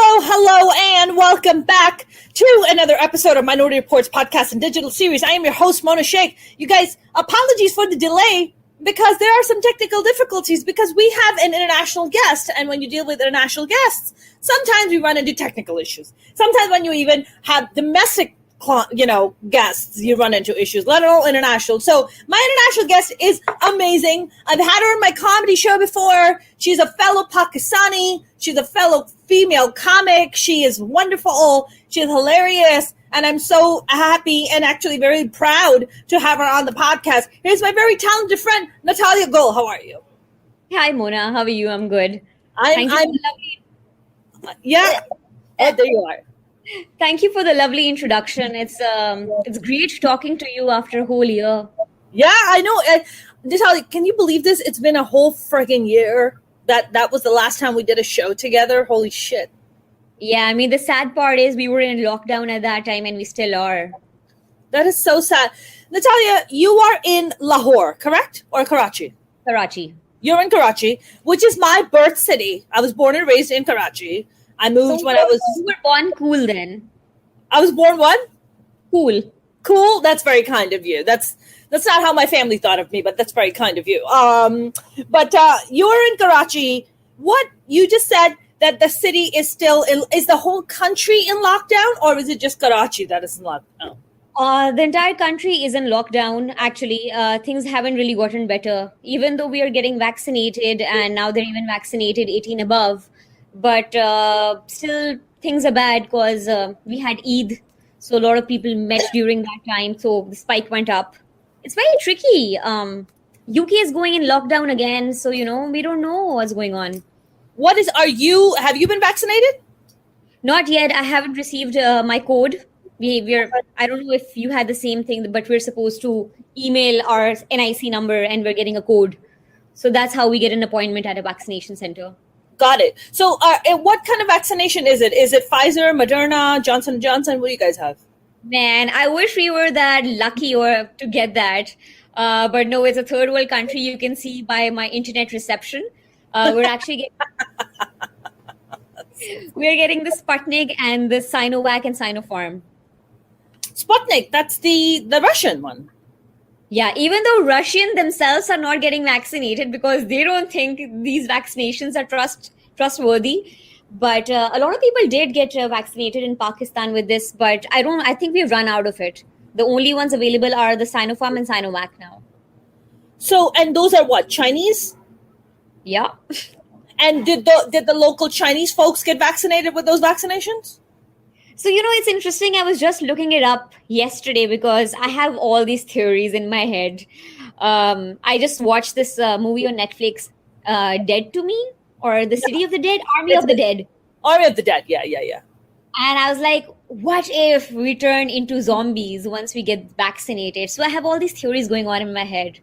Hello, and welcome back to another episode of Minority Reportz podcast and digital series. I am your host, Mona Sheikh. You guys, apologies for the delay because there are some technical difficulties because we have an international guest, and when you deal with international guests, sometimes we run into technical issues. Sometimes when you even have domestic guests, you run into issues, let alone international. So my international guest is amazing. I've had her on my comedy show before. She's a fellow Pakistani. She's a fellow female comic. She is wonderful. She's hilarious. And I'm so happy and actually very proud to have her on the podcast. Here's my very talented friend, Natalia Gul. How are you? Hi, Mona. How are you? I'm good. Yeah. Oh, there you are. Thank you for the lovely introduction. It's great talking to you after a whole year. Yeah, I know. Natalia, can you believe this? It's been a whole friggin' year. That was the last time we did a show together. Holy shit. Yeah, I mean, the sad part is we were in lockdown at that time and we still are. That is so sad. Natalia, you are in Lahore, correct? Or Karachi? Karachi. You're in Karachi, which is my birth city. I was born and raised in Karachi. I moved when I was... You were born cool then. I was born what? Cool. Cool? That's very kind of you. That's not how my family thought of me, but that's very kind of you. But you're in Karachi. What? You just said that the city is still... Is the whole country in lockdown, or is it just Karachi that is in lockdown? The entire country is in lockdown, actually. Things haven't really gotten better. Even though we are getting vaccinated, and now they're even vaccinated 18 above. But still, things are bad because we had Eid. So a lot of people met during that time. So the spike went up. It's very tricky. UK is going in lockdown again. So, we don't know what's going on. Have you been vaccinated? Not yet. I haven't received my code. I don't know if you had the same thing, but we're supposed to email our NIC number and we're getting a code. So that's how we get an appointment at a vaccination center. Got it. So what kind of vaccination is it? Is it Pfizer, Moderna, Johnson & Johnson? What do you guys have? Man, I wish we were that lucky or to get that. But no, it's a third world country. You can see by my internet reception. We're actually we're getting the Sputnik and the Sinovac and Sinopharm. Sputnik, that's the Russian one. Yeah, even though Russian themselves are not getting vaccinated because they don't think these vaccinations are trustworthy. But a lot of people did get vaccinated in Pakistan with this, but I think we've run out of it. The only ones available are the Sinopharm and Sinovac now. So, and those are what, Chinese? Yeah. And did the local Chinese folks get vaccinated with those vaccinations? So, it's interesting. I was just looking it up yesterday because I have all these theories in my head. I just watched this movie on Netflix, Dead to Me, or The City of the Dead, Army of the Dead. Army of the Dead, yeah. And I was like, what if we turn into zombies once we get vaccinated? So I have all these theories going on in my head.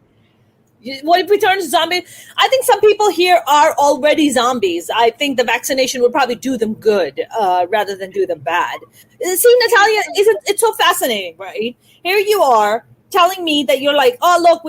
What if we turn to zombies? I think some people here are already zombies. I think the vaccination would probably do them good rather than do them bad. See, Natalia, it's so fascinating, right? Here you are telling me that you're like, oh, look,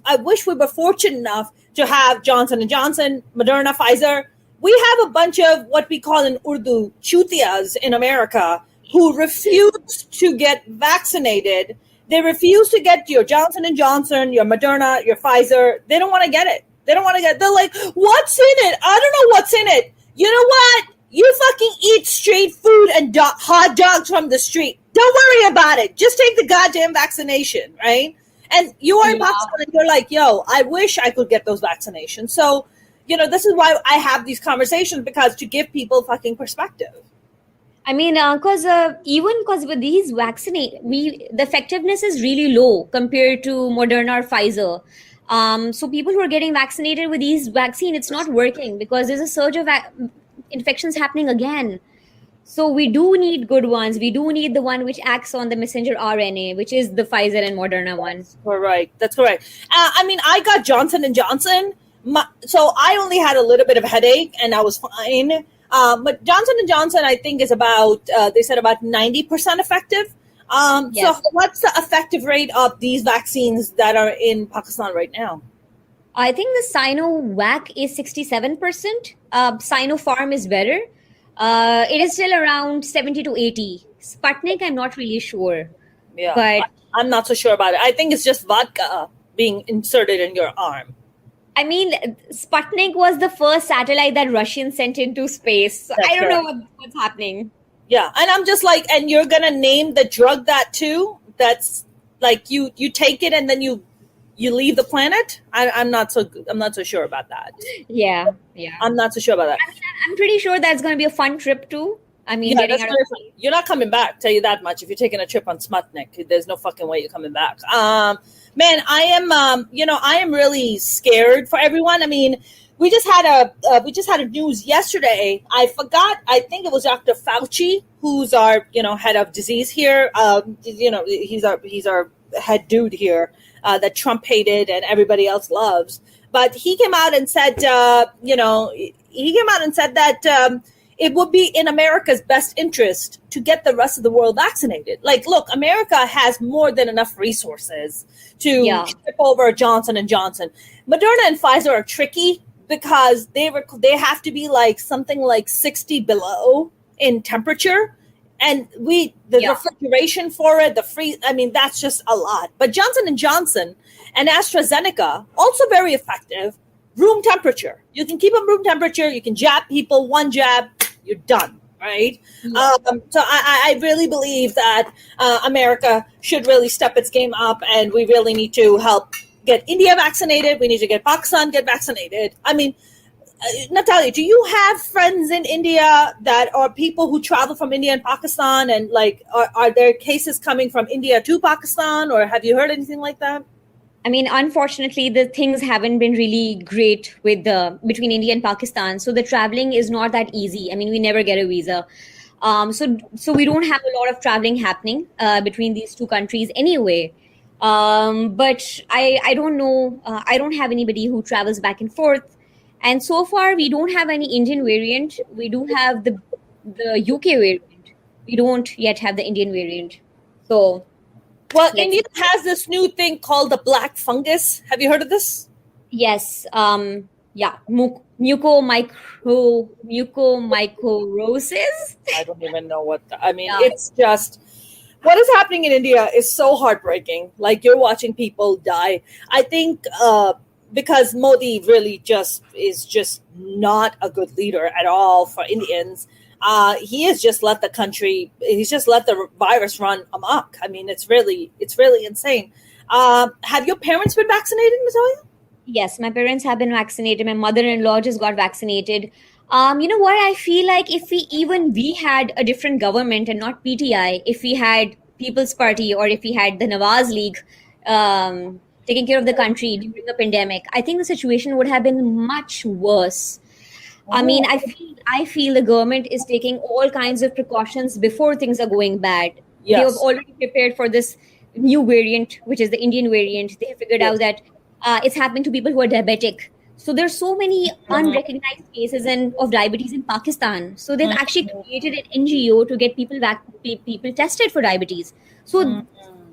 I wish we were fortunate enough to have Johnson & Johnson, Moderna, Pfizer. We have a bunch of what we call in Urdu chutias in America who refuse to get vaccinated. They refuse to get your Johnson & Johnson, your Moderna, your Pfizer. They don't want to get it. They're like, what's in it? I don't know what's in it. You know what? You fucking eat street food and hot dogs from the street. Don't worry about it. Just take the goddamn vaccination, right? And you are in Pakistan and you're like, yo, I wish I could get those vaccinations. So, this is why I have these conversations, because to give people fucking perspective. I mean, because with these the effectiveness is really low compared to Moderna or Pfizer. So people who are getting vaccinated with these vaccines, it's not working because there's a surge of infections happening again. So we do need good ones. We do need the one which acts on the messenger RNA, which is the Pfizer and Moderna one. That's correct. I got Johnson & Johnson. So I only had a little bit of headache and I was fine. But Johnson & Johnson, I think, is about, they said about 90% effective. Yes. So what's the effective rate of these vaccines that are in Pakistan right now? I think the Sinovac is 67%. Sinopharm is better. It is still around 70 to 80. Sputnik, I'm not really sure. Yeah, But I'm not so sure about it. I think it's just vodka being inserted in your arm. I mean, Sputnik was the first satellite that Russians sent into space. So I That's don't know right. what's happening. Yeah, and I'm just like, and you're gonna name the drug that too? That's like you take it and then you leave the planet. I'm not so sure about that. Yeah, yeah. I'm not so sure about that. I'm pretty sure that's going to be a fun trip too. I mean, Yeah, getting that's out of very funny. You're not coming back. Tell you that much. If you're taking a trip on Smutnik, there's no fucking way you're coming back. Man, I am. I am really scared for everyone. I mean, we just had a news yesterday. I forgot. I think it was Dr. Fauci, who's our head of disease here. He's our head dude here that Trump hated and everybody else loves. But he came out and said, that it would be in America's best interest to get the rest of the world vaccinated. Like, look, America has more than enough resources to ship over Johnson and Johnson. Moderna and Pfizer are tricky because they have to be like something like 60 below in temperature. And the refrigeration for it, that's just a lot. But Johnson and Johnson and AstraZeneca, also very effective, room temperature. You can keep them room temperature. You can jab people, one jab, you're done, right? Yeah. So I really believe that America should really step its game up, and we really need to help get India vaccinated. We need to get Pakistan get vaccinated. I mean, Natalia, do you have friends in India that are people who travel from India and Pakistan, and like, are there cases coming from India to Pakistan, or have you heard anything like that? I mean, unfortunately, the things haven't been really great with between India and Pakistan. So the traveling is not that easy. I mean, we never get a visa. So we don't have a lot of traveling happening between these two countries anyway. But I don't know. I don't have anybody who travels back and forth. And so far, we don't have any Indian variant. We do have the UK variant. We don't yet have the Indian variant. So. Well, India has this new thing called the black fungus. Have you heard of this? Yes. Mucormycosis. I don't even know what. It's just what is happening in India is so heartbreaking. Like, you're watching people die. I think because Modi really is just not a good leader at all for Indians. He has just let the country. He's just let the virus run amok. I mean, it's really insane. Have your parents been vaccinated, Natalia? Yes, my parents have been vaccinated. My mother-in-law just got vaccinated. You know what? I feel like if we had a different government and not PTI, if we had People's Party or if we had the Nawaz League taking care of the country during the pandemic, I think the situation would have been much worse. I mean, I feel the government is taking all kinds of precautions before things are going bad. Yes. They have already prepared for this new variant, which is the Indian variant. They have figured out that it's happening to people who are diabetic. So there's so many unrecognized cases of diabetes in Pakistan. So they've actually created an NGO to get people tested for diabetes. So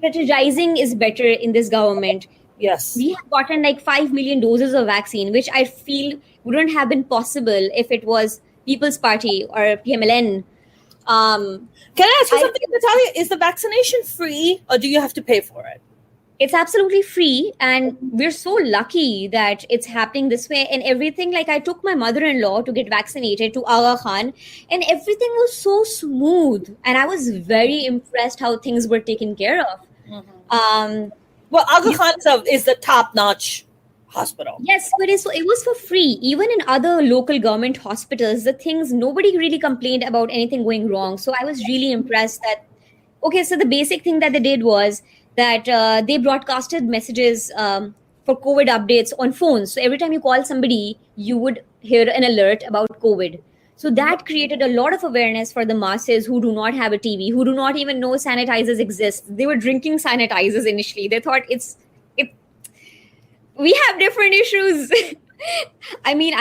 strategizing is better in this government. Yes. We have gotten like 5 million doses of vaccine, which I feel wouldn't have been possible if it was People's Party or PMLN. Can I ask you something, Natalia? Is the vaccination free or do you have to pay for it? It's absolutely free, and we're so lucky that it's happening this way and everything. Like, I took my mother-in-law to get vaccinated to Aga Khan, and everything was so smooth, and I was very impressed how things were taken care of. Well, Aga Khan is the top-notch hospital. Yes, but it was for free. Even in other local government hospitals, nobody really complained about anything going wrong. So I was really impressed that, okay, so the basic thing that they did was that they broadcasted messages for COVID updates on phones. So every time you call somebody, you would hear an alert about COVID. So that created a lot of awareness for the masses who do not have a TV, who do not even know sanitizers exist. They were drinking sanitizers initially. They thought we have different issues. I mean,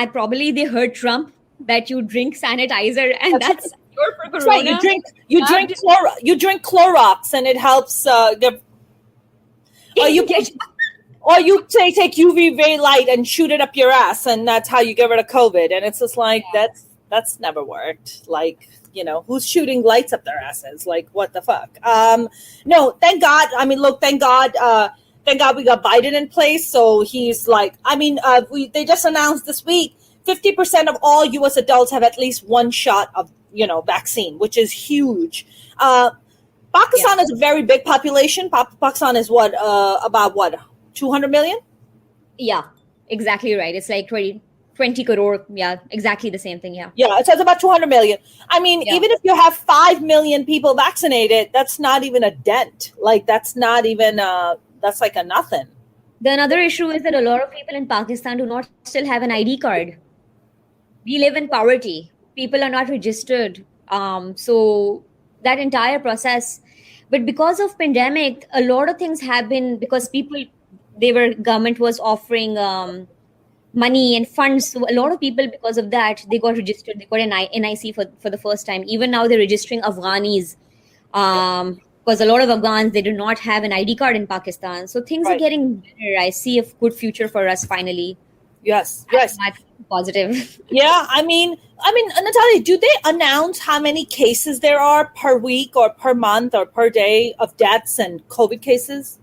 they heard Trump that you drink sanitizer and that's your for corona. Right. You drink Clorox and it helps or you take UV ray light and shoot it up your ass, and that's how you get rid of COVID. And it's just like, that's That's never worked. Like, who's shooting lights up their asses? Like, what the fuck? No, thank God. I mean, look, thank God. Thank God we got Biden in place. So he's like, they just announced this week 50% of all U.S. adults have at least one shot of, vaccine, which is huge. Pakistan is a very big population. Pakistan is about 200 million? Yeah, exactly right. It's like 20 crore. Yeah, exactly the same thing. Yeah. Yeah, it's about 200 million. I mean, Yeah. even if you have 5 million people vaccinated, that's not even a dent. Like, that's not even, that's like a nothing. The another issue is that a lot of people in Pakistan do not still have an ID card. We live in poverty. People are not registered. So that entire process, but because of pandemic, a lot of things have been because government was offering money and funds. So a lot of people, because of that, they got registered. They got an NIC for the first time. Even now, they're registering Afghanis. Because a lot of Afghans, they do not have an ID card in Pakistan. So things are getting better. I see a good future for us finally. Yes. I'm positive. Yeah, I mean, Natalia, do they announce how many cases there are per week or per month or per day of deaths and COVID cases?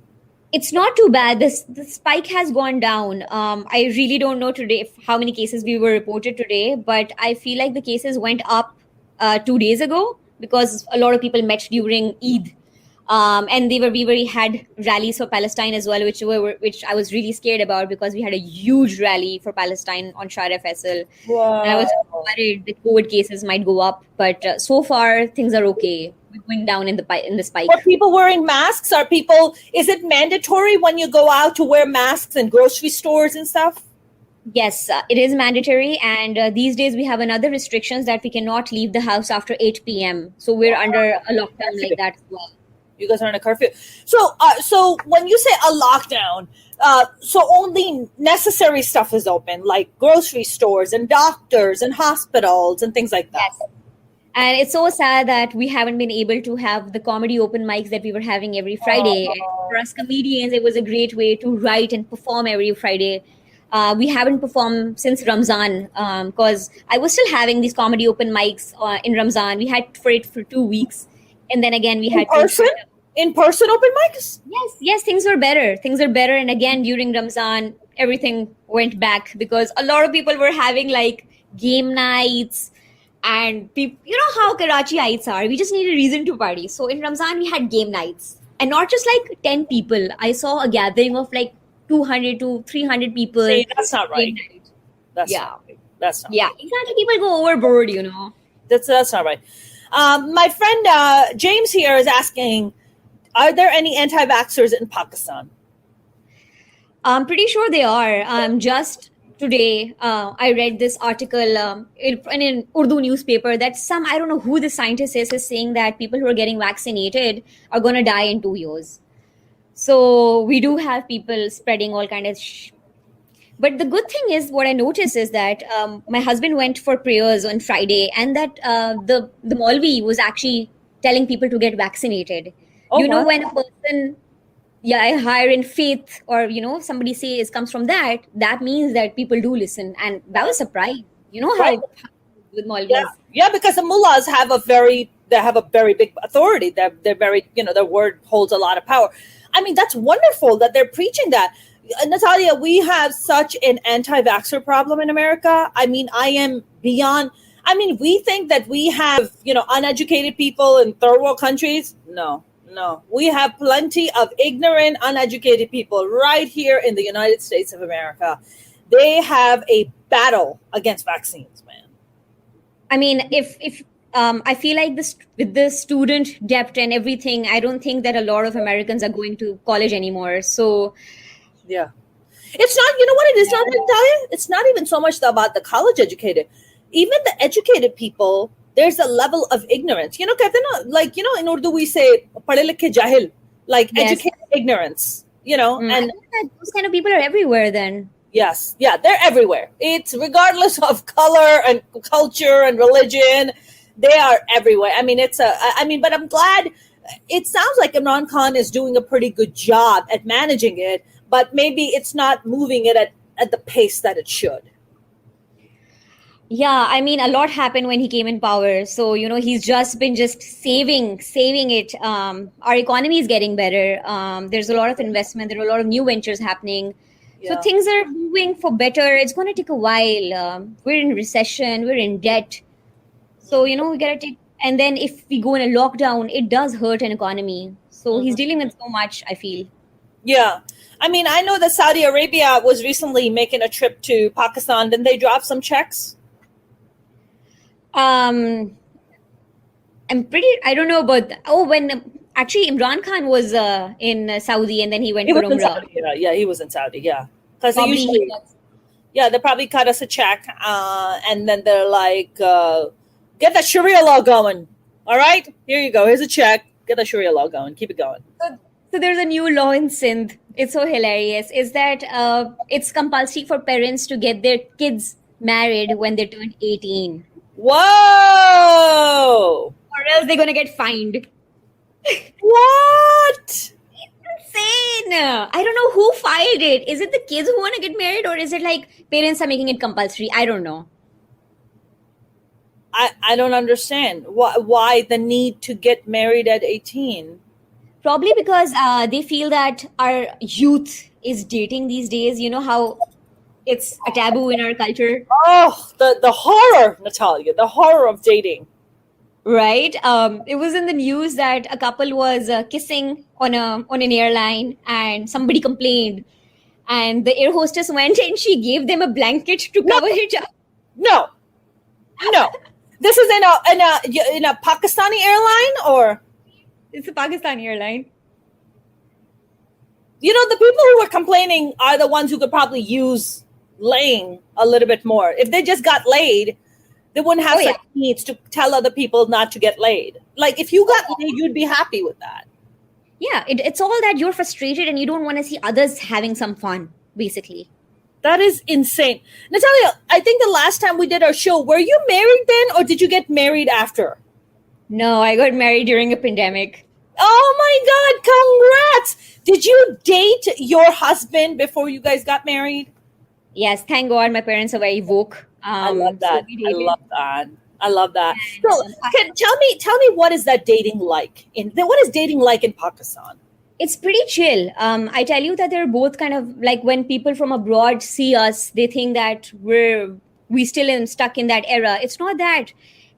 It's not too bad. The spike has gone down. I really don't know today how many cases we were reported today, but I feel like the cases went up 2 days ago because a lot of people met during Eid. And we had rallies for Palestine as well, which I was really scared about because we had a huge rally for Palestine on Shara Faisal. Wow. And I was worried that COVID cases might go up, but so far things are okay. We're going down in the spike. Are people wearing masks? Is it mandatory when you go out to wear masks in grocery stores and stuff? Yes, it is mandatory. And these days we have another restrictions that we cannot leave the house after 8 p.m. So we're under a lockdown like that as well. You guys are in a curfew. So when you say a lockdown, so only necessary stuff is open, like grocery stores and doctors and hospitals and things like that. Yes. And it's so sad that we haven't been able to have the comedy open mics that we were having every Friday. For us comedians, it was a great way to write and perform every Friday. We haven't performed since Ramzan because I was still having these comedy open mics in Ramzan. We had for 2 weeks. And then again, we had in-person open mics? Yes, things were better. Things are better. And again, during Ramzan, everything went back because a lot of people were having like game nights and people, you know how Karachiites are. We just need a reason to party. So in Ramzan, we had game nights and not just like 10 people. I saw a gathering of like 200 to 300 people. See, that's not right. That's not exactly. People go overboard, That's not right. My friend James here is asking, are there any anti-vaxxers in Pakistan? I'm pretty sure they are. Just today, I read this article in an Urdu newspaper that I don't know who the scientist is saying that people who are getting vaccinated are going to die in 2 years. So we do have people spreading all kind of But the good thing is, what I noticed is that my husband went for prayers on Friday, and that the Maulvi was actually telling people to get vaccinated. Oh, when a person, higher in faith, or somebody says comes from that means that people do listen, and that was surprised. How with Maulvis. Yeah, because the mullahs have a very big authority. They're very, their word holds a lot of power. I mean, that's wonderful that they're preaching that. Natalia, we have such an anti-vaxxer problem in America. I mean, we think that we have, uneducated people in third world countries. No. We have plenty of ignorant, uneducated people right here in the United States of America. They have a battle against vaccines, man. I mean, if I feel like this with the student debt and everything, I don't think that a lot of Americans are going to college anymore. So, yeah, it's not. You know what it is, Natalia? It's not even so much about the college educated. Even the educated people, there's a level of ignorance. In Urdu we say "padhe likhe jahil," like educated ignorance. And I think that those kind of people are everywhere. Then. Yes, they're everywhere. It's regardless of color and culture and religion. They are everywhere. I mean, but I'm glad. It sounds like Imran Khan is doing a pretty good job at managing it, but maybe it's not moving it at the pace that it should. Yeah, I mean, a lot happened when he came in power. So, he's just been just saving it. Our economy is getting better. There's a lot of investment. There are a lot of new ventures happening. So Yeah. things are moving for better. It's going to take a while. We're in recession. We're in debt. So, we gotta take. And then if we go in a lockdown, it does hurt an economy. So he's Mhm. dealing with so much, I feel. Yeah. I mean, I know that Saudi Arabia was recently making a trip to Pakistan. Didn't they drop some checks? Um, I don't know about, when actually Imran Khan was in Saudi and then he went He for was in Umrah. Saudi. Yeah, he was in Saudi. Yeah. Because they Probably he usually, was. yeah, they probably cut us a check, and then they're like, get the Sharia law going. All right, here you go. Here's a check. Get the Sharia law going. Keep it going. So there's a new law in Sindh. It's so hilarious. Is that it's compulsory for parents to get their kids married when they turn 18, Whoa! or else they're gonna get fined. What? Insane! I don't know who filed it. Is it the kids who want to get married, or is it like parents are making it compulsory? I don't know. I don't understand. Why the need to get married at 18? Probably because they feel that our youth is dating these days. You know how it's a taboo in our culture, Oh, the horror, Natalia, the horror of dating. right? It was in the news that a couple was kissing on an airline, and somebody complained, and the air hostess went and she gave them a blanket to No, cover it up. no, no. This is in a Pakistani airline, or It's a Pakistani airline. the people who were complaining are the ones who could probably use laying a little bit more. If they just got laid, they wouldn't have Oh yeah, such needs to tell other people not to get laid. Like if you got laid, you'd be happy with that. yeah. It's all that you're frustrated and you don't want to see others having some fun, basically. That is insane. Natalia, I think the last time we did our show, were you married then or did you get married after? No, I got married during a pandemic. Oh my God, congrats! Did you date your husband before you guys got married? Yes, thank God my parents are very woke. I love that. So we I dated. love that. I love that. And, So, tell me what is that dating like what is dating like in Pakistan? it's pretty chill. I tell you that they're both kind of like, when people from abroad see us, they think that we still stuck in that era. It's not that.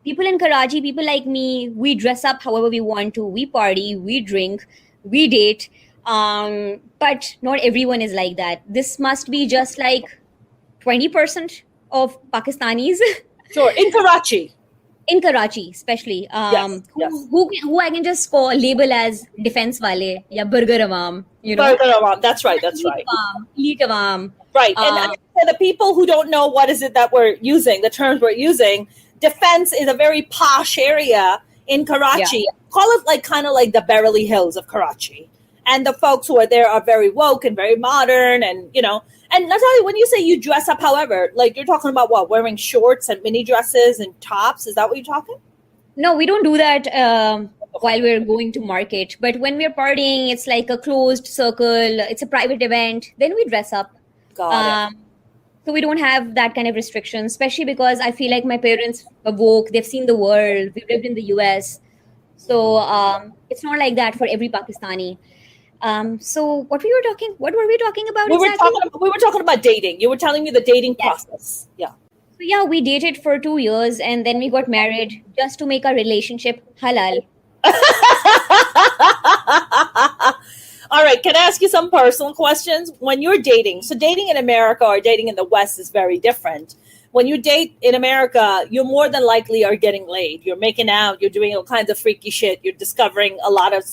People in Karachi, people like me, we dress up however we want to. We party, we drink, we date. But not everyone is like that. This must be just like 20% of Pakistanis Sure, in Karachi. in Karachi, especially, Yes, yes. who I can just call label as defense wale ya burger awam, Burger Awam. That's right. That's elite right. awam, elite awam. Right. And for the people who don't know what is it that we're using, the terms we're using, defense is a very posh area in Karachi. Call it like kind of like the Beverly Hills of Karachi. And the folks who are there are very woke and very modern and Natalia, when you say you dress up, however, like you're talking about what, wearing shorts and mini dresses and tops? Is that what you're talking? No, we don't do that while we're going to market. But when we're partying, it's like a closed circle. It's a private event. Then we dress up. Got it. So we don't have that kind of restriction, especially because I feel like my parents are woke. They've seen the world. We've lived in the US. So it's not like that for every Pakistani. So what were we talking about exactly? We were talking about dating. You were telling me the dating process. Yeah. So yeah, we dated for 2 years and then we got married just to make our relationship halal. All right. Can I ask you some personal questions? When you're dating, so dating in America or dating in the West is very different. When you date in America, you more than likely are getting laid. You're making out. You're doing all kinds of freaky shit. You're discovering a lot of,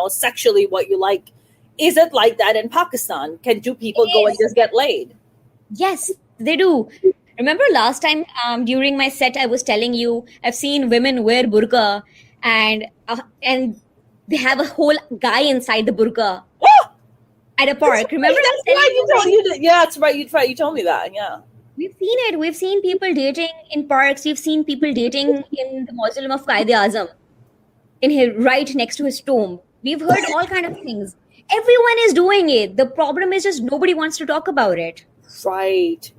sexually what you like. Is it like that in Pakistan? Do people go and just get laid? Yes, they do. Remember last time during my set, I was telling you I've seen women wear burqa and they have a whole guy inside the burqa at a park. Remember? That's right. Yeah, that's right. You told me that. Yeah. We've seen it. We've seen people dating in parks. We've seen people dating in the mausoleum of Qaid-e-Azam, right next to his tomb. We've heard all kind of things. Everyone is doing it. The problem is just nobody wants to talk about it. Right.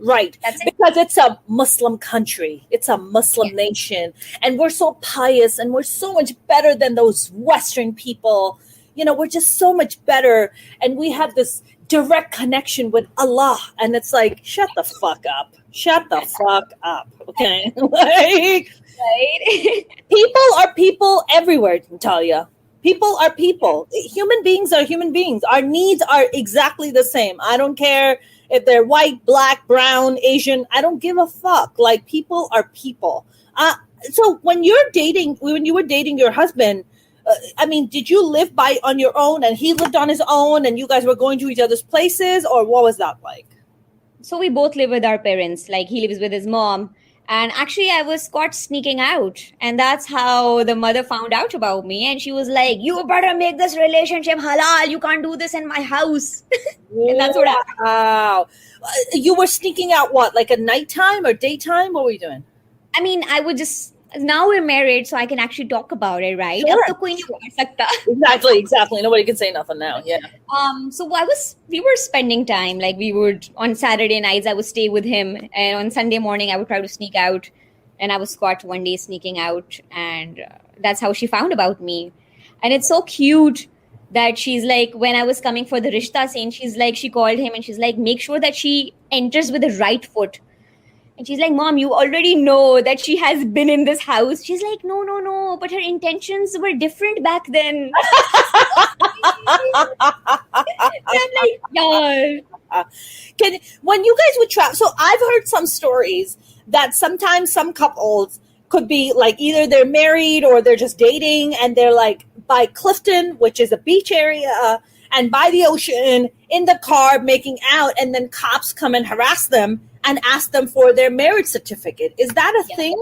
That's it. Because it's a Muslim country, it's a Muslim Yes. nation, and we're so pious and we're so much better than those Western people. We're just so much better, and we have this direct connection with Allah. And it's like, shut the fuck up. Shut the fuck up. Okay. Like, Right. people are people everywhere, Natalia. People are people. Human beings are human beings. Our needs are exactly the same. I don't care if they're white, black, brown, Asian. I don't give a fuck. Like, people are people. So when you were dating your husband, I mean, did you live on your own and he lived on his own and you guys were going to each other's places, or what was that like? So we both live with our parents. Like, he lives with his mom. And actually, I was caught sneaking out. And that's how the mother found out about me. And she was like, you better make this relationship halal. You can't do this in my house. And that's what happened. Wow. You were sneaking out what, like at nighttime or daytime? What were you doing? I mean, I would just, now we're married, so I can actually talk about it, right? Sure. Ab to koi nahi kar sakta. Exactly. Nobody can say nothing now. Yeah. So we were spending time. Like, we would, on Saturday nights, I would stay with him. And on Sunday morning, I would try to sneak out. And I was caught one day sneaking out. And that's how she found about me. And it's so cute that she's like, when I was coming for the Rishta scene, she's like, she called him and she's like, make sure that she enters with the right foot. And she's like, Mom, you already know that she has been in this house. She's like, no, but her intentions were different back then. I'm like, yeah. When you guys would travel, so I've heard some stories that sometimes some couples could be like, either they're married or they're just dating, and they're like by Clifton, which is a beach area, and by the ocean in the car making out, and then cops come and harass them and ask them for their marriage certificate. Is that a thing?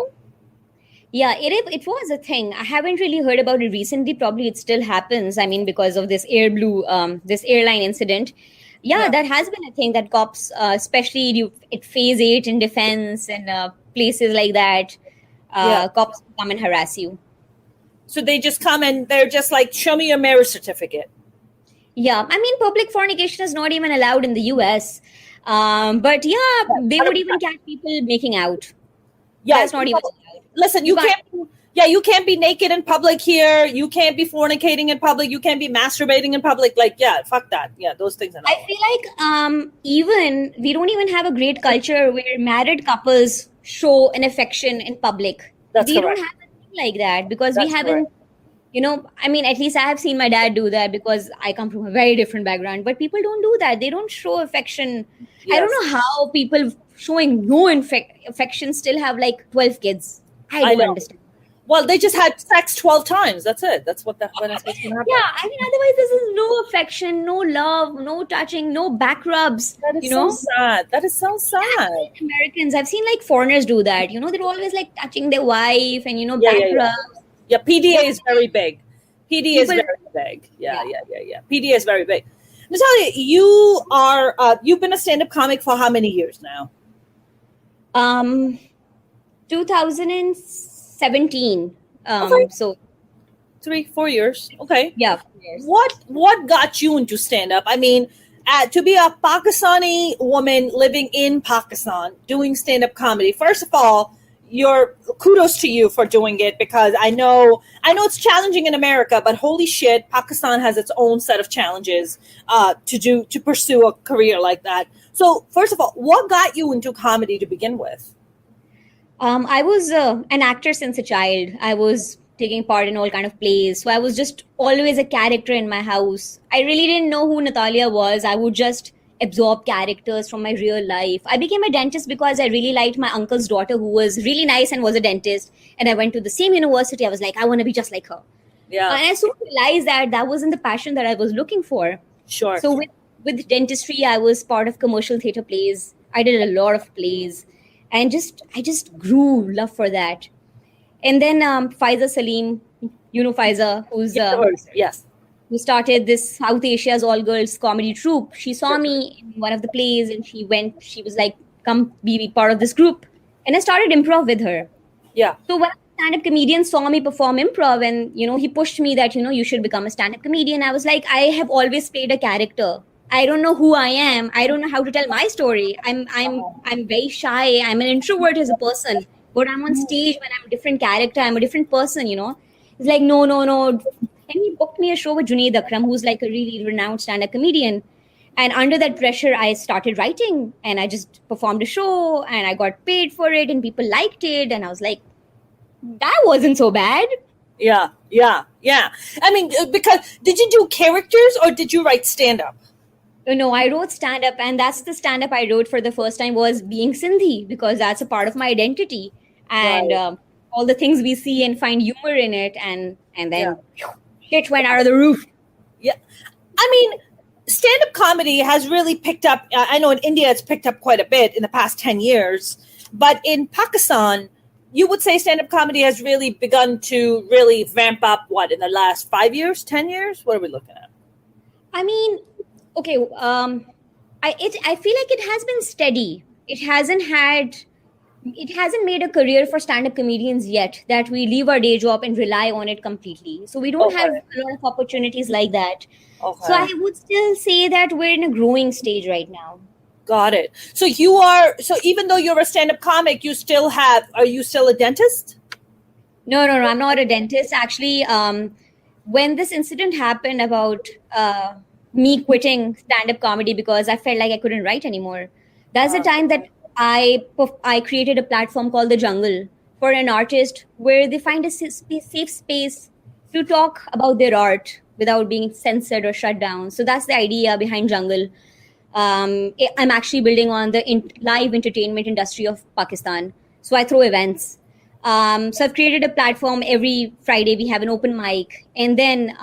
Yeah, it was a thing. I haven't really heard about it recently. Probably it still happens. I mean, because of this this airline incident. Yeah, that has been a thing that cops, especially at Phase 8 in defense and places like that, cops come and harass you. So they just come and they're just like, show me your marriage certificate. Yeah, I mean, public fornication is not even allowed in the US. But yeah, they would even catch people making out. Yeah, that's not even allowed. Listen, you can't be naked in public here. You can't be fornicating in public. You can't be masturbating in public. Like, yeah, fuck that. Yeah, those things are not. I feel like even we don't even have a great culture where married couples show an affection in public. That's we correct. don't have a thing like that because That's we haven't. correct. I mean, at least I have seen my dad do that because I come from a very different background. But people don't do that. They don't show affection. Yes. I don't know how people showing no affection still have like 12 kids. I don't understand. Well, they just had sex 12 times. That's it. That's when it's supposed to happen. Yeah, I mean, otherwise this is no affection, no love, no touching, no back rubs. That is so sad. That is so sad. Americans, I've seen like foreigners do that. They're always like touching their wife and back rubs. Yeah, PDA is very big. PDA is very big. Yeah. PDA is very big. Natalia, you've been a stand-up comic for how many years now? 2017. Okay. So 3-4 years. Okay. Yeah, 4 years. What got you into stand-up? I mean, to be a Pakistani woman living in Pakistan doing stand-up comedy, first of all, kudos to you for doing it, because I know it's challenging in America, but holy shit, Pakistan has its own set of challenges to pursue a career like that. So first of all, what got you into comedy to begin with? I was an actor since a child. I was taking part in all kind of plays. So I was just always a character in my house. I really didn't know who Natalia was. I would just absorb characters from my real life. I became a dentist because I really liked my uncle's daughter, who was really nice and was a dentist. And I went to the same university. I was like, I want to be just like her. Yeah. And I soon realized that wasn't the passion that I was looking for. Sure. So with dentistry, I was part of commercial theater plays. I did a lot of plays. And I just grew love for that. And then Faiza Salim, Faiza, who's yes, who started this South Asia's all girls comedy troupe. She saw me in one of the plays, and she was like, "Come be part of this group." And I started improv with her. Yeah. So when a stand-up comedian saw me perform improv, and he pushed me that you should become a stand-up comedian. I was like, I have always played a character I don't know who I am. I don't know how to tell my story. I'm very shy. I'm an introvert as a person, but I'm on stage when I'm a different character. I'm a different person. It's like no, no, no. And he booked me a show with Junaid Akram, who's like a really renowned stand-up comedian. And under that pressure, I started writing, and I just performed a show, and I got paid for it, and people liked it, and I was like, that wasn't so bad. Yeah, yeah, yeah. I mean, because did you do characters or did you write stand-up? No, I wrote stand up, and that's the stand up I wrote for the first time was being Sindhi because that's a part of my identity, and Right. all the things we see and find humor in it, and Yeah. then shit went out of the roof. Yeah. I mean, stand-up comedy has really picked up. I know in India it's picked up quite a bit in the past 10 years, but in Pakistan, you would say stand-up comedy has really begun to really vamp up, what, in the last 5 years, 10 years? What are we looking at? I mean, okay, I feel like it has been steady. It hasn't made a career for stand-up comedians yet that we leave our day job and rely on it completely. So we don't have Okay. a lot of opportunities like that. So Okay. I would still say that we're in a growing stage right now. Got it. So even though you're a stand-up comic, are you still a dentist? No, no, no. I'm not a dentist. Actually, when this incident happened about me quitting stand-up comedy because I felt like I couldn't write anymore, that's the time that I created a platform called The Jungle for an artist where they find a safe space to talk about their art without being censored or shut down. So that's the idea behind Jungle. I'm actually building on the live entertainment industry of Pakistan. So I throw events. So I've created a platform. Every Friday we have an open mic, and then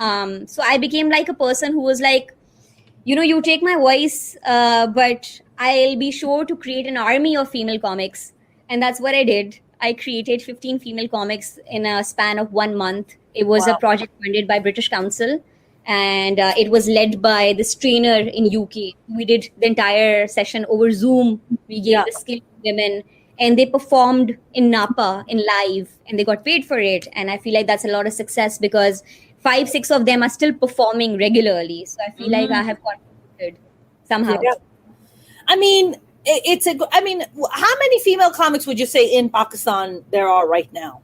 so I became like a person who was like, you take my voice, but I'll be sure to create an army of female comics, and that's what I did. I created 15 female comics in a span of 1 month. It was a Wow. project funded by British Council, and it was led by this trainer in UK. We did the entire session over Zoom. We gave Yeah. the skill to women, and they performed in Napa in live, and they got paid for it. And I feel like that's a lot of success because 5, 6 of them are still performing regularly. So I feel like I have contributed somehow. Yeah. I mean, how many female comics would you say in Pakistan there are right now?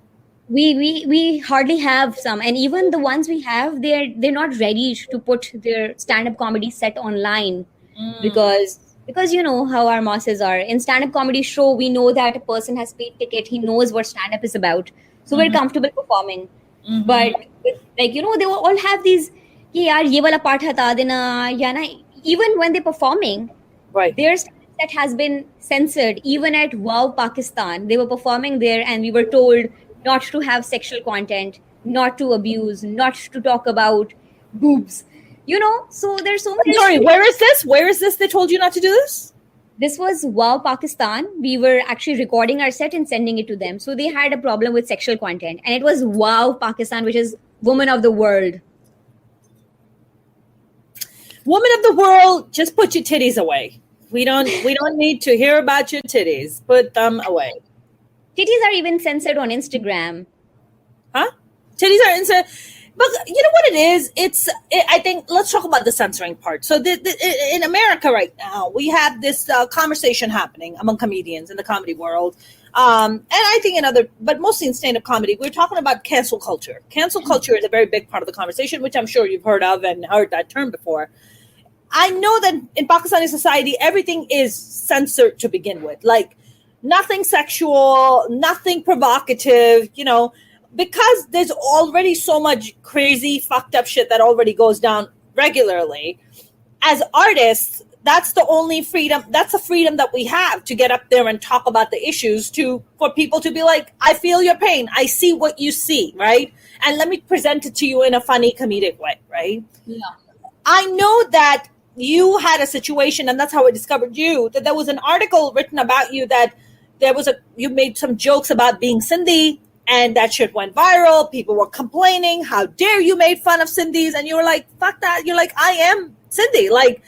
We hardly have some, and even the ones we have, they're not ready to put their stand-up comedy set online because you know how our masses are. In stand-up comedy show, we know that a person has paid ticket, he knows what stand-up is about, so we're comfortable performing. But like they will all have these, "Ki yaar, ye wala part hata dena," ya na. Even when they're performing, Right. their set has been censored. Even at Wow Pakistan, they were performing there, and we were told not to have sexual content, not to abuse, not to talk about boobs. So there's so many. Sorry, where is this? Where is this? They told you not to do this? This was Wow Pakistan. We were actually recording our set and sending it to them. So they had a problem with sexual content, and it was Wow Pakistan, which is Woman of the World. Woman of the world, just put your titties away. We don't need to hear about your titties. Put them away. Titties are even censored on Instagram. Huh? Titties are insane. But you know what it is? I think, let's talk about the censoring part. So in America right now, we have this conversation happening among comedians in the comedy world. And I think but mostly in stand-up comedy, we're talking about cancel culture. Cancel culture is a very big part of the conversation, which I'm sure you've heard of and heard that term before. I know that in Pakistani society, everything is censored to begin with. Like, nothing sexual, nothing provocative, because there's already so much crazy, fucked up shit that already goes down regularly. As artists, that's the only freedom, that's the freedom that we have to get up there and talk about the issues for people to be like, I feel your pain. I see what you see, right? And let me present it to you in a funny, comedic way, right? Yeah. I know that you had a situation, and that's how I discovered you, that there was an article written about you that you made some jokes about being Sindhi, and that shit went viral. People were complaining, how dare you made fun of Sindhis, and you were like, fuck that. You're like, I am Sindhi. Like,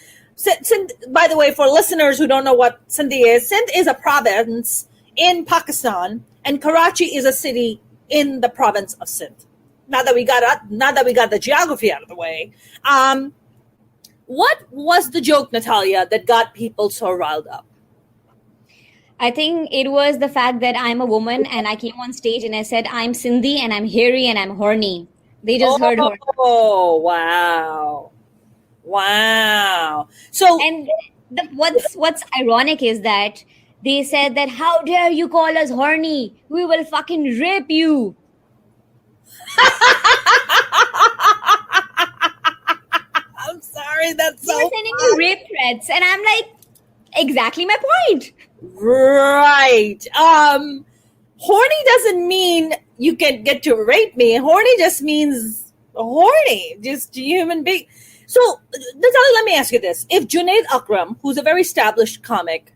by the way, for listeners who don't know what Sindhi is, Sindh is a province in Pakistan, and Karachi is a city in the province of Sindh. Now that we got the geography out of the way, What was the joke, Natalia, that got people so riled up? I think it was the fact that I'm a woman and I came on stage and I said, I'm Sindhi and I'm hairy and I'm horny. They just heard horny. Oh, wow. Wow. So, And what's ironic is that they said that, how dare you call us horny? We will fucking rape you. I'm sorry, that's They so were sending me rape threats. And I'm like, exactly my point. right. Horny doesn't mean you can get to rape me. Horny just means horny, just human being. So, Natalia, let me ask you this. If Junaid Akram, who's a very established comic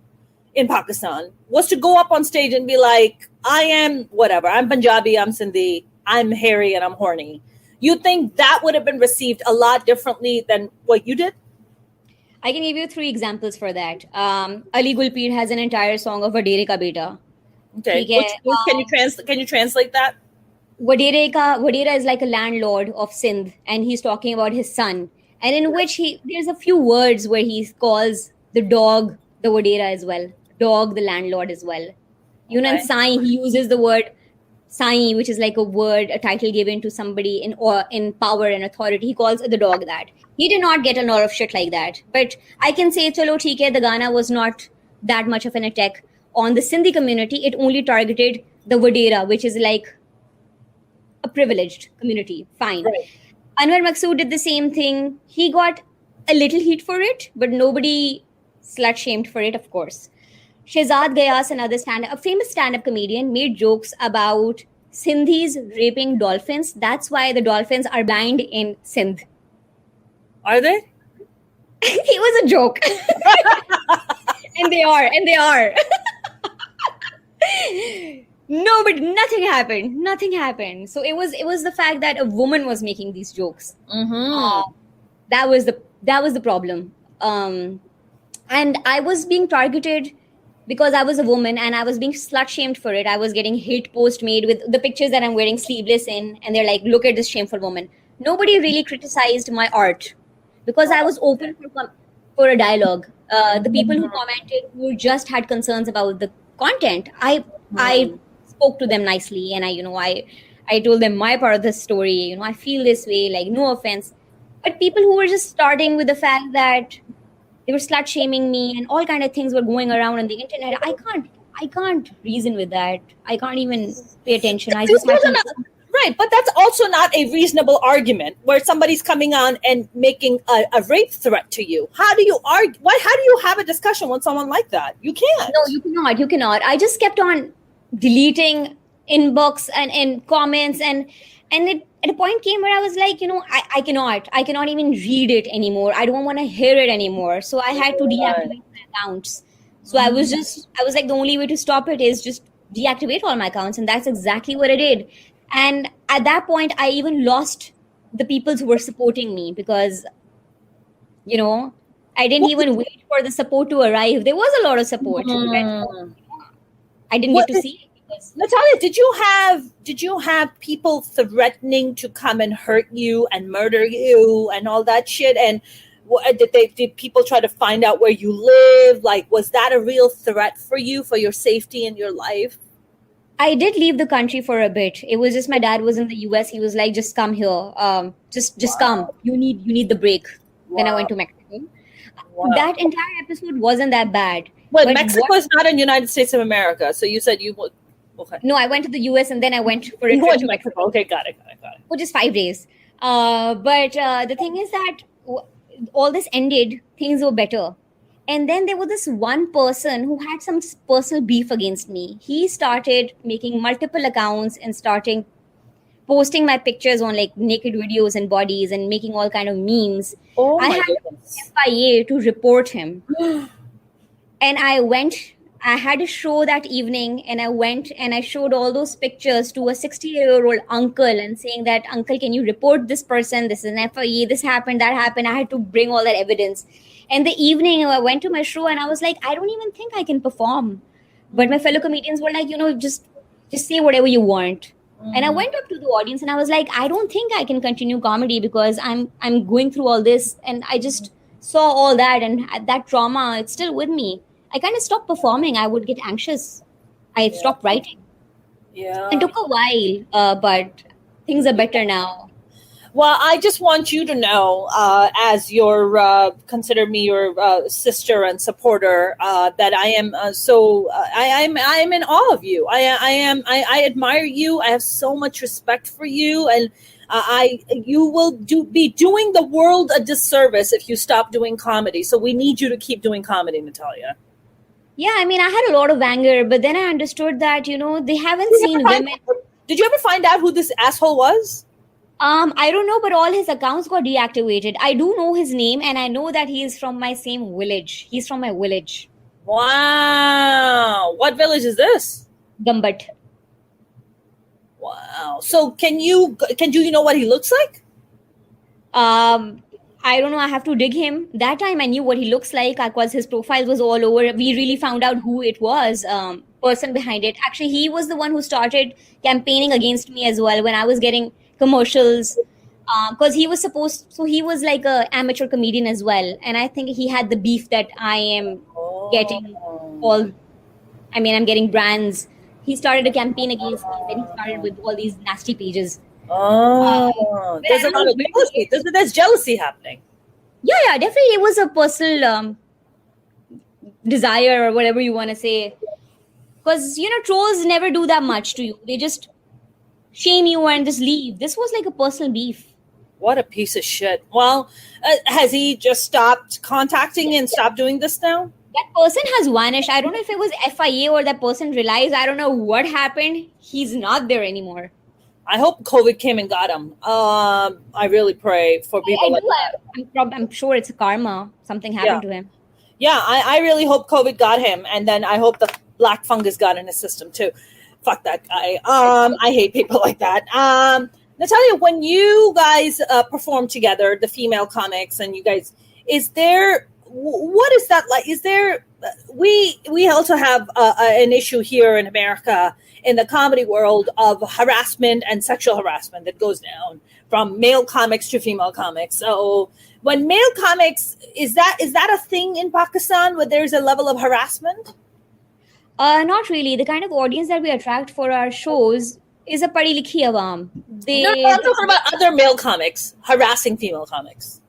in Pakistan, was to go up on stage and be like, I am whatever, I'm Punjabi, I'm Sindhi, I'm hairy, and I'm horny, you think that would have been received a lot differently than what you did? I can give you 3 examples for that. Ali Gulpir has an entire song of Vadere Ka Beta. Okay. Can you translate that? Vadera is like a landlord of Sindh, and he's talking about his son. And in which there's a few words where he calls the dog the Vadera as well, dog the landlord as well. You know, in Sai, he uses the word Sai, which is like a word, a title given to somebody in power and authority. He calls the dog that. He did not get a lot of shit like that. But I can say, chalo, theek hai, the Ghana was not that much of an attack on the Sindhi community. It only targeted the Vadera, which is like a privileged community. Fine. Right. Anwar Maqsood did the same thing. He got a little heat for it, but nobody slut shamed for it, of course. Shehzad Gayas, a famous stand-up comedian, made jokes about Sindhis raping dolphins. That's why the dolphins are blind in Sindh. Are they? It was a joke. And they are. No, but nothing happened. So it was the fact that a woman was making these jokes. Mm-hmm. That was the problem. And I was being targeted because I was a woman, and I was being slut shamed for it. I was getting hate post made with the pictures that I'm wearing sleeveless in, and they're like, "Look at this shameful woman." Nobody really criticized my art because I was open for a dialogue. The people who commented, who just had concerns about the content, I spoke to them nicely, and I told them my part of the story. I feel this way, like, no offense. But people who were just starting with the fact that they were slut shaming me and all kind of things were going around on the internet, I can't reason with that. I can't even pay attention. Right, but that's also not a reasonable argument where somebody's coming on and making a rape threat to you. How do you argue? How do you have a discussion with someone like that? You can't. No, you cannot. I just kept on deleting inbox and comments, and it at a point came where I was like, I cannot even read it anymore. I don't want to hear it anymore. So I had to deactivate my accounts. So I was like, the only way to stop it is just deactivate all my accounts, and that's exactly what I did. And at that point, I even lost the people who were supporting me because, I didn't even wait for the support to arrive. There was a lot of support. But I didn't get to see it. Natalia, did you have people threatening to come and hurt you and murder you and all that shit? And did people try to find out where you live? Like, was that a real threat for you, for your safety and your life? I did leave the country for a bit. It was just my dad was in the US. He was like, just come here. Just come. You need the break. Wow. Then I went to Mexico. Wow. That entire episode wasn't that bad. Well, Mexico is not in the United States of America. So you said you would. Okay. No, I went to the US and then I went for a trip to Mexico. Okay, got it. Which is 5 days. But the thing is that all this ended, things were better. And then there was this one person who had some personal beef against me. He started making multiple accounts and starting posting my pictures on like naked videos and bodies and making all kind of memes. Oh my I had goodness. FIA to report him. And I had a show that evening, and I went and I showed all those pictures to a 60-year-old uncle and saying that, uncle, can you report this person? This is an FIA, this happened, that happened. I had to bring all that evidence. And the evening I went to my show and I was like, I don't even think I can perform. But my fellow comedians were like, just say whatever you want. And I went up to the audience and I was like, I don't think I can continue comedy because I'm going through all this, and I just saw all that and had that trauma, it's still with me. I kind of stopped performing. I would get anxious. I Yeah. stopped writing. Yeah. It took a while, but things are better now. Well, I just want you to know, as your consider me your sister and supporter, that I am I'm in awe of you. I admire you. I have so much respect for you, and you will be doing the world a disservice if you stop doing comedy. So we need you to keep doing comedy, Natalia. Yeah, I mean, I had a lot of anger, but then I understood that, they haven't seen women. Did you ever find out who this asshole was? I don't know, but all his accounts got deactivated. I do know his name, and I know that he is from my same village. He's from my village. Wow. What village is this? Gumbat. Wow. So do you know what he looks like? I don't know. I have to dig him. That time I knew what he looks like because his profile was all over. We really found out who it was, person behind it. Actually, he was the one who started campaigning against me as well when I was getting commercials. Because he was like a amateur comedian as well. And I think he had the beef that I am getting I'm getting brands. He started a campaign against me. Then he started with all these nasty pages. There's a lot of jealousy. There's jealousy happening. Yeah, definitely. It was a personal desire or whatever you want to say. Because, trolls never do that much to you. They just shame you and just leave. This was like a personal beef. What a piece of shit. Well, has he just stopped contacting and stopped doing this now? That person has vanished. I don't know if it was FIA or that person realized. I don't know what happened. He's not there anymore. I hope COVID came and got him. I really pray for people like that. I'm sure it's karma. Something happened to him. Yeah, I really hope COVID got him. And then I hope the black fungus got in his system too. Fuck that guy. I hate people like that. Natalia, when you guys perform together, the female comics, and you guys, what is that like? Is there, we also have an issue here in America in the comedy world of harassment and sexual harassment that goes down from male comics to female comics. So when male comics, is that a thing in Pakistan where there's a level of harassment? Not really. The kind of audience that we attract for our shows is a padi likhi awam. No, I'm talking about other male comics harassing female comics.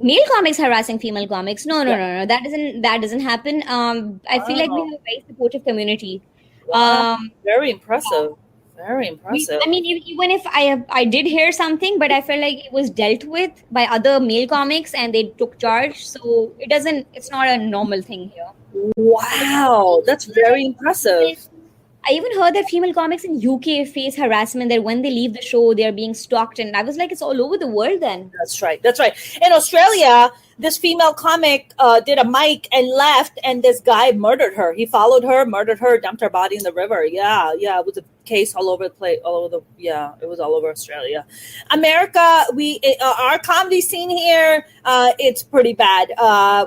Male comics harassing female comics? No. That doesn't happen. I feel like we have a very supportive community. Wow. Very impressive. Very impressive. Even if I did hear something, but I felt like it was dealt with by other male comics and they took charge. So it's not a normal thing here. Wow, that's very impressive. I even heard that female comics in UK face harassment, that when they leave the show, they're being stalked. And I was like, it's all over the world then. That's right. In Australia, this female comic did a mic and left, and this guy murdered her. He followed her, murdered her, dumped her body in the river. Yeah. It was a case all over the place, it was all over Australia. America, our comedy scene here, it's pretty bad.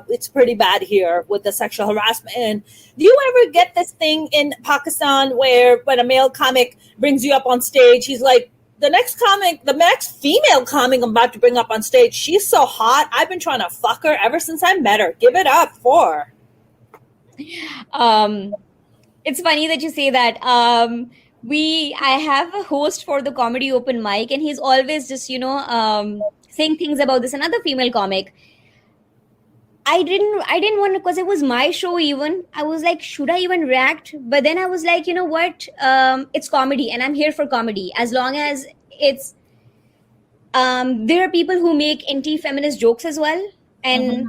It's pretty bad here with the sexual harassment. And do you ever get this thing in Pakistan where when a male comic brings you up on stage, he's like, the next female comic I'm about to bring up on stage, she's so hot. I've been trying to fuck her ever since I met her. Give it up for her. It's funny that you say that. I have a host for the comedy open mic, and he's always just, saying things about this another female comic. I didn't want to, because it was my show even. I was like, should I even react? But then I was like, you know what? It's comedy and I'm here for comedy. As long as it's, there are people who make anti-feminist jokes as well. And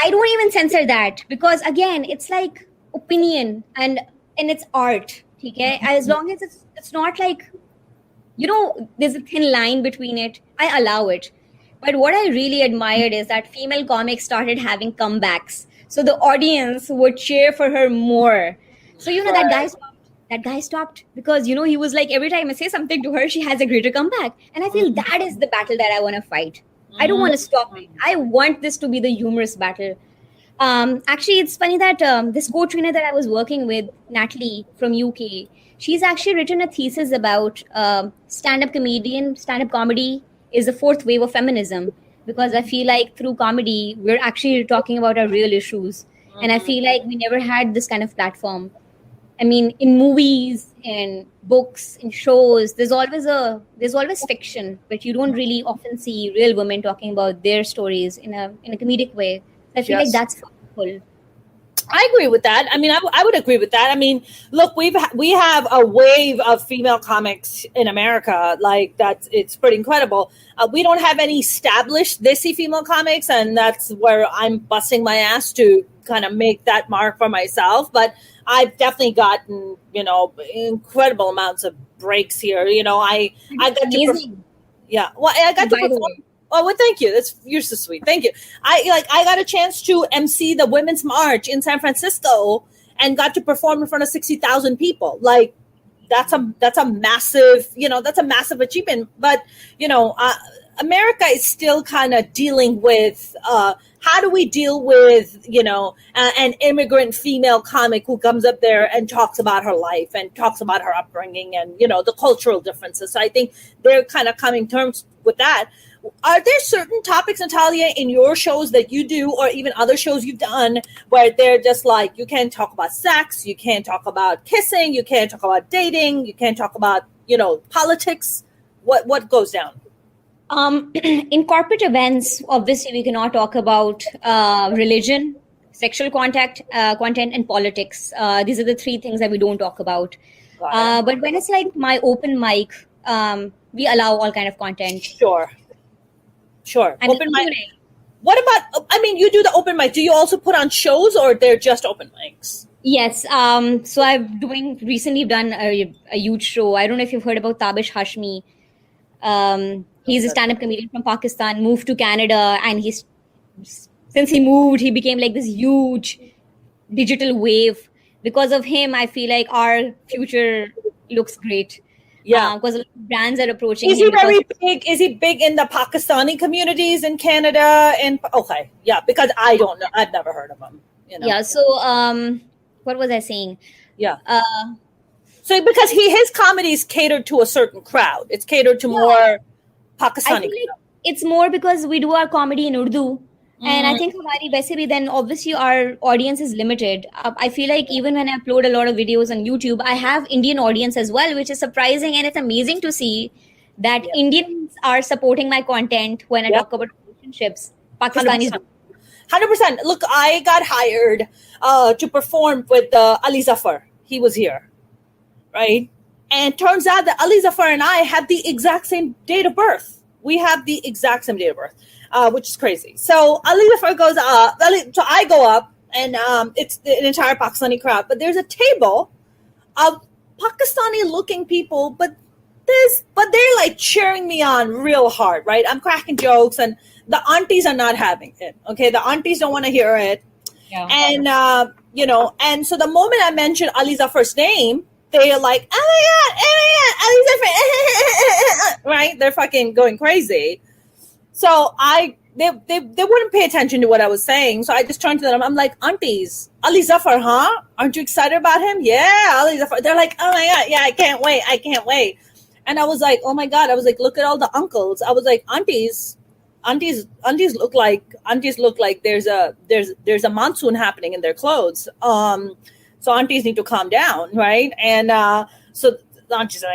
I don't even censor that because again, it's like opinion and it's art. Okay? As long as it's not like, there's a thin line between it, I allow it. But what I really admired is that female comics started having comebacks. So the audience would cheer for her more. So, that guy stopped because, he was like, every time I say something to her, she has a greater comeback. And I feel that is the battle that I want to fight. I don't want to stop it. I want this to be the humorous battle. Actually, it's funny that this co-trainer that I was working with, Natalie from UK, she's actually written a thesis about stand-up comedy is the fourth wave of feminism. because I feel like through comedy, we're actually talking about our real issues. And I feel like we never had this kind of platform. I mean, in movies, in books, in shows, there's always fiction, but you don't really often see real women talking about their stories in a comedic way. I feel like Yes. that's powerful. I agree with that. I mean, I would agree with that. I mean, look, we have a wave of female comics in America. Like it's pretty incredible. We don't have any established thisy female comics, and that's where I'm busting my ass to kind of make that mark for myself. But I've definitely gotten incredible amounts of breaks here. I got to Amazing. yeah. Well, I got to By the perform. way. Oh, well, thank you. You're so sweet. Thank you. I got a chance to MC the Women's March in San Francisco and got to perform in front of 60,000 people. Like that's a massive achievement. But America is still kind of dealing with how do we deal with an immigrant female comic who comes up there and talks about her life and talks about her upbringing and the cultural differences. So I think they're kind of coming to terms with that. Are there certain topics, Natalia, in your shows that you do, or even other shows you've done, where they're just like, you can't talk about sex, you can't talk about kissing, you can't talk about dating, you can't talk about, politics? What goes down? In corporate events, obviously, we cannot talk about religion, sexual content, and politics. These are the three things that we don't talk about. But when it's like my open mic, we allow all kind of content. Sure. And Open mic. What about? I mean, you do the open mic. Do you also put on shows, or they're just open mics? Yes. So recently done a huge show. I don't know if you've heard about Tabish Hashmi. He's a stand-up comedian from Pakistan, moved to Canada, and since he moved, he became like this huge digital wave. Because of him, I feel like our future looks great. Yeah, because brands are approaching. Is he very big? Is he big in the Pakistani communities in Canada? Okay, yeah, because I don't know. I've never heard of him. Yeah. So, what was I saying? Yeah. So because his comedy is catered to a certain crowd, it's catered to more Pakistani. I feel like it's more because we do our comedy in Urdu. And I think हमारी वैसे भी then obviously our audience is limited. I feel like even when I upload a lot of videos on YouTube, I have Indian audience as well, which is surprising, and it's amazing to see that Indians are supporting my content when I talk about relationships. Pakistanis. 100%. Look, I got hired to perform with Ali Zafar. He was here, right? And turns out that Ali Zafar and I have the exact same date of birth. We have the exact same date of birth. Which is crazy. So Ali Zafar goes up. So I go up, and it's an entire Pakistani crowd. But there's a table of Pakistani-looking people, but they're like cheering me on real hard, right? I'm cracking jokes, and the aunties are not having it. Okay, the aunties don't want to hear it. Yeah. And and so the moment I mention Ali Zafar's name, they're like, oh my God, Ali Zafar, right? They're fucking going crazy. So they wouldn't pay attention to what I was saying. So I just turned to them. I'm like, aunties, Ali Zafar, huh? Aren't you excited about him? Yeah, Ali Zafar. They're like, oh my God, yeah, I can't wait. And I was like, oh my God. I was like, look at all the uncles. I was like, aunties look like there's a monsoon happening in their clothes. So aunties need to calm down, right? And so the aunties are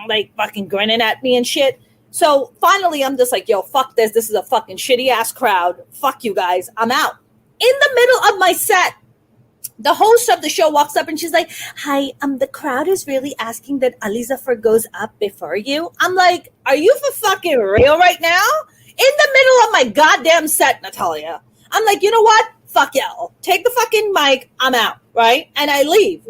like fucking grinning at me and shit. So finally, I'm just like, yo, fuck this. This is a fucking shitty ass crowd. Fuck you guys. I'm out. In the middle of my set, the host of the show walks up and she's like, hi, the crowd is really asking that Ali Zafar goes up before you. I'm like, are you for fucking real right now? In the middle of my goddamn set, Natalia. I'm like, you know what? Fuck y'all. Take the fucking mic. I'm out, right? And I leave.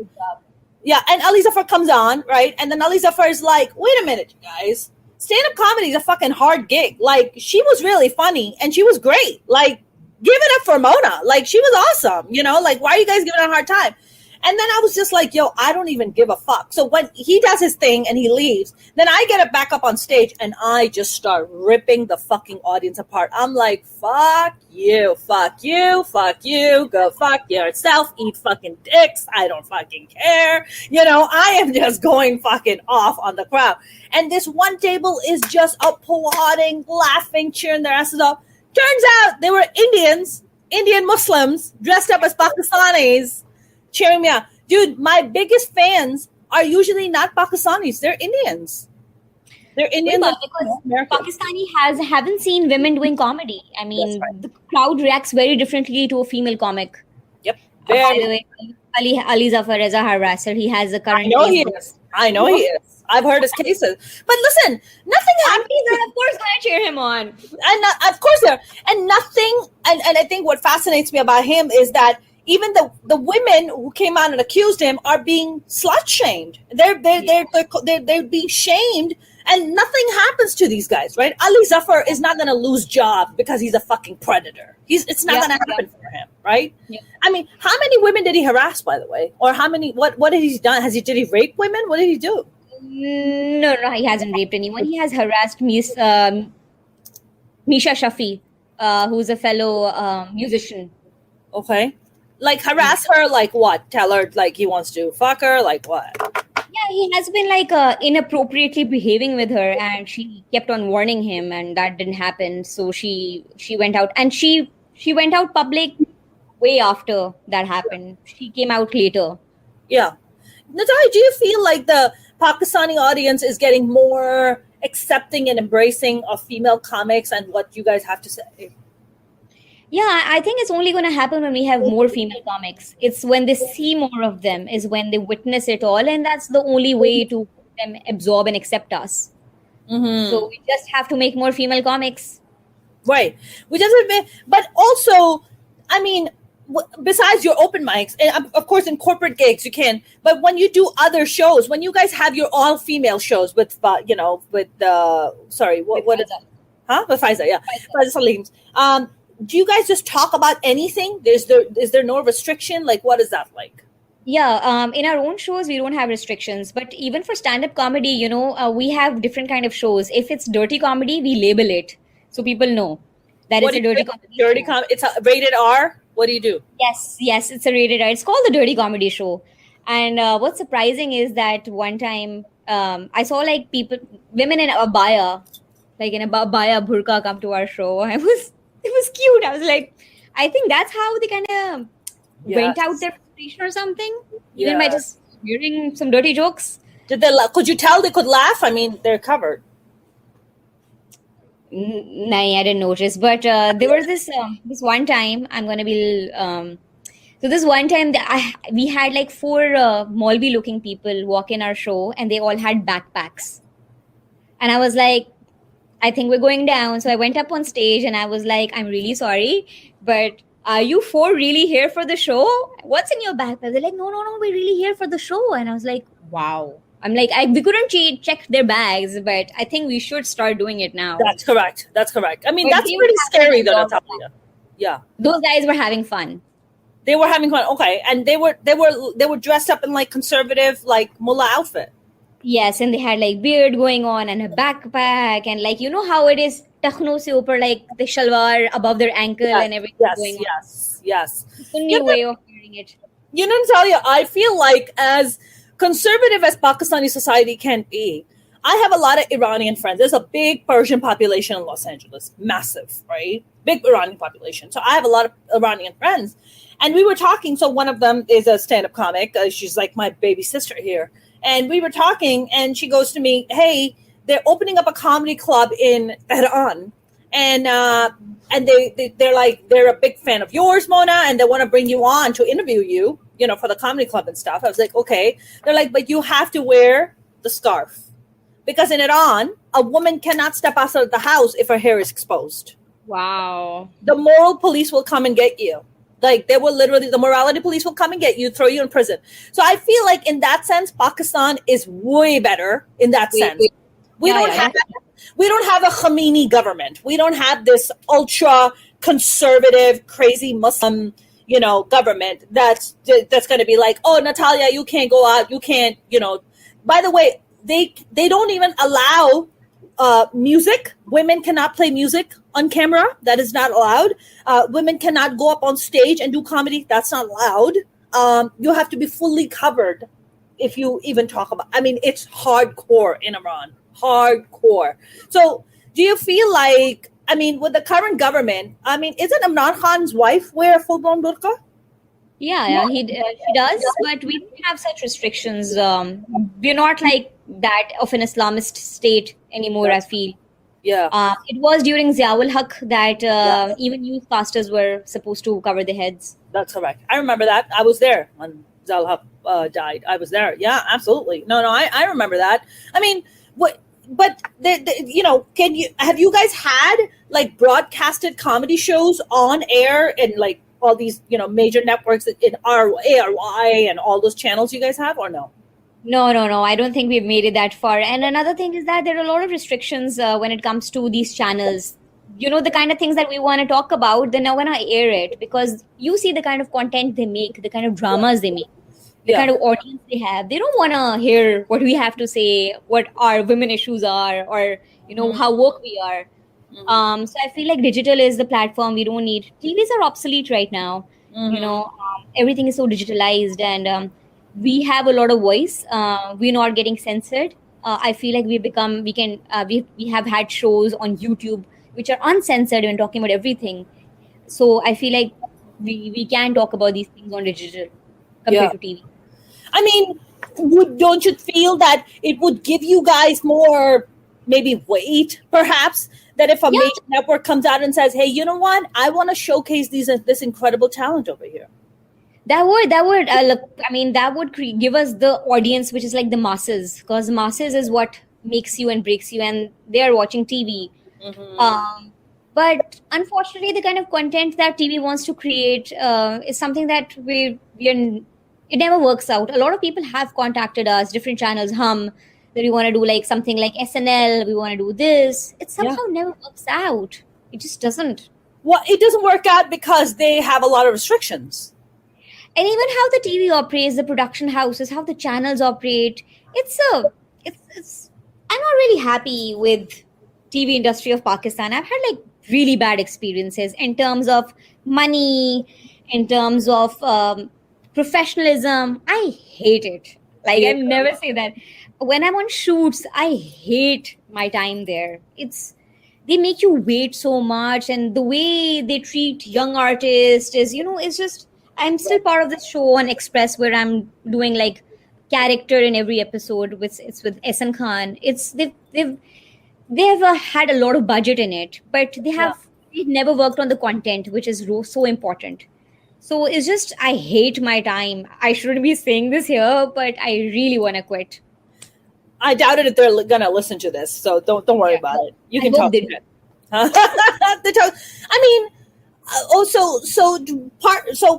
Yeah, and Ali Zafar comes on, right? And then Ali Zafar is like, wait a minute, you guys. Stand-up comedy is a fucking hard gig. Like, she was really funny and she was great. Like, give it up for Mona. Like, she was awesome. Like, why are you guys giving her a hard time? And then I was just like, yo, I don't even give a fuck. So when he does his thing and he leaves, then I get it back up on stage and I just start ripping the fucking audience apart. I'm like, fuck you, go fuck yourself, eat fucking dicks. I don't fucking care. I am just going fucking off on the crowd. And this one table is just applauding, laughing, cheering their asses off. Turns out they were Indian Muslims dressed up as Pakistanis cheering me on. Dude, my biggest fans are usually not Pakistanis. They're Indians. They're Indian. Because Pakistani haven't seen women doing comedy. I mean, right. the crowd reacts very differently to a female comic. Yep. By the way, Ali Zafar is a harasser. He has a current. I know he is. I've heard his cases. But listen, nothing happens. Of course, gonna cheer him on. And of course there. And nothing. And I think what fascinates me about him is that even the women who came out and accused him are being slut shamed. They're being shamed, and nothing happens to these guys, right? Ali Zafar is not going to lose job because he's a fucking predator. It's not going to happen for him, right? Yeah. I mean, how many women did he harass, by the way? Or how many? What did he done? Did he rape women? What did he do? No, he hasn't raped anyone. He has harassed Misha Shafi, who's a fellow musician. Okay. Like harass her, like what? Tell her like he wants to fuck her, like what? Yeah, he has been like inappropriately behaving with her, and she kept on warning him, and that didn't happen. So she went out, and she went out public way after that happened. She came out later. Yeah. Natalia, do you feel like the Pakistani audience is getting more accepting and embracing of female comics and what you guys have to say? Yeah, I think it's only going to happen when we have more female comics. It's when they see more of them, is when they witness it all, and that's the only way to them absorb and accept us. Mm-hmm. So we just have to make more female comics. Right. We just have to, but also, I mean, besides your open mics, and of course in corporate gigs you can, but when you do other shows, when you guys have your all-female shows with, what is that? Huh? With Faiza, yeah. Faiza Salim's. Do you guys just talk about anything? Is there no restriction? Like, what is that like? Yeah, in our own shows, we don't have restrictions. But even for stand-up comedy, we have different kind of shows. If it's dirty comedy, we label it so people know that it's a dirty comedy. It's a rated R? What do you do? Yes, it's a rated R. It's called the Dirty Comedy Show. And what's surprising is that one time I saw like women in abaya, like in a abaya burqa come to our show. It was cute. I was like, I think that's how they kind of went out their frustration or something. Even by just hearing some dirty jokes. Could you tell they could laugh? I mean, they're covered. No, I didn't notice. But there was this one time I'm going to be... so this one time we had like 4 Maulvi looking people walk in our show, and they all had backpacks. And I was like, I think we're going down. So I went up on stage and I was like, I'm really sorry, but are you 4 really here for the show? What's in your backpack? They're like, no, we're really here for the show. And I was like, wow. I'm like, we couldn't check their bags, but I think we should start doing it now. That's correct. I mean, that's pretty scary though, Natalia. Yeah. Those guys were having fun. They were having fun. Okay. And they were dressed up in like conservative, like mullah outfit. Yes, and they had like beard going on and a backpack, and like, you know how it is, takhno se upar, like the shalwar above their ankle and everything going on. Yes. It's a new way of wearing it. Natalia, I feel like as conservative as Pakistani society can be, I have a lot of Iranian friends. There's a big Persian population in Los Angeles. Massive, right? Big Iranian population. So I have a lot of Iranian friends. And we were talking, so one of them is a stand-up comic. She's like my baby sister here. And we were talking, and she goes to me, hey, they're opening up a comedy club in Tehran. And they're like, they're a big fan of yours, Mona, and they want to bring you on to interview you, for the comedy club and stuff. I was like, okay. They're like, but you have to wear the scarf. Because in Iran, a woman cannot step outside of the house if her hair is exposed. Wow. The moral police will come and get you. Like, the morality police will come and get you, throw you in prison. So I feel like in that sense, Pakistan is way better in that sense. We don't have a Khomeini government. We don't have this ultra conservative, crazy Muslim, government that's going to be like, oh, Natalia, you can't go out. You can't, By the way, they don't even allow music. Women cannot play music on camera. That is not allowed. Women cannot go up on stage and do comedy. That's not allowed. You have to be fully covered if you even talk about. I mean, it's hardcore in Iran. Hardcore. So do you feel like I mean, with the current government, I mean, isn't Imran Khan's wife wear a full-blown burqa? Yeah, she does, but we don't have such restrictions. We're not like that of an Islamist state anymore, I That's feel. yeah. It was during Ziaul Haq that Yeah, even youth pastors were supposed to cover their heads. that's correct. I remember that. I was there when Zalhab died. I was there. Yeah, absolutely. No, no, I remember that. I mean, what? But you know, have you guys had like broadcasted comedy shows on air and like all these major networks in ARY and all those channels you guys have or no? No, no, no. I don't think we've made it that far. And another thing is that there are a lot of restrictions when it comes to these channels. You know, the kind of things that we want to talk about, they're not going to air it because you see the kind of content they make, the kind of dramas they make, the Yeah. kind of audience they have. They don't want to hear what we have to say, what our women issues are, or, how woke we are. So I feel like digital is the platform we don't need. TVs are obsolete right now. Everything is so digitalized and we have a lot of voice. We're not getting censored. I feel like we have had shows on YouTube which are uncensored when talking about everything. So I feel like we can talk about these things on digital compared Yeah. to TV. I mean, don't you feel that it would give you guys more maybe weight, perhaps, that if a Yeah. major network comes out and says, "Hey, you know what? I want to showcase this incredible talent over here." That would give us the audience which is like the masses, because the masses is what makes you and breaks you, and they are watching TV. Um, but unfortunately, the kind of content that TV wants to create is something that it never works out. A lot of people have contacted us, different channels, that we want to do like something like SNL, we want to do this. It somehow never works out. It just doesn't. Well, it doesn't work out because they have a lot of restrictions. And even how the TV operates, the production houses, how the channels operate, it's I'm not really happy with TV industry of Pakistan. I've had like really bad experiences in terms of money, in terms of professionalism. I hate it. Like I never say that. When I'm on shoots, I hate my time there. They make you wait so much, and the way they treat young artists is, it's just. I'm still part of this show on Express where I'm doing like character in every episode. It's with Ehsan Khan. They've had a lot of budget in it, but they've never worked on the content, which is so important. So it's just I hate my time. I shouldn't be saying this here, but I really want to quit. I doubt it if they're gonna listen to this, so don't worry about it. You can talk. They do. I mean. So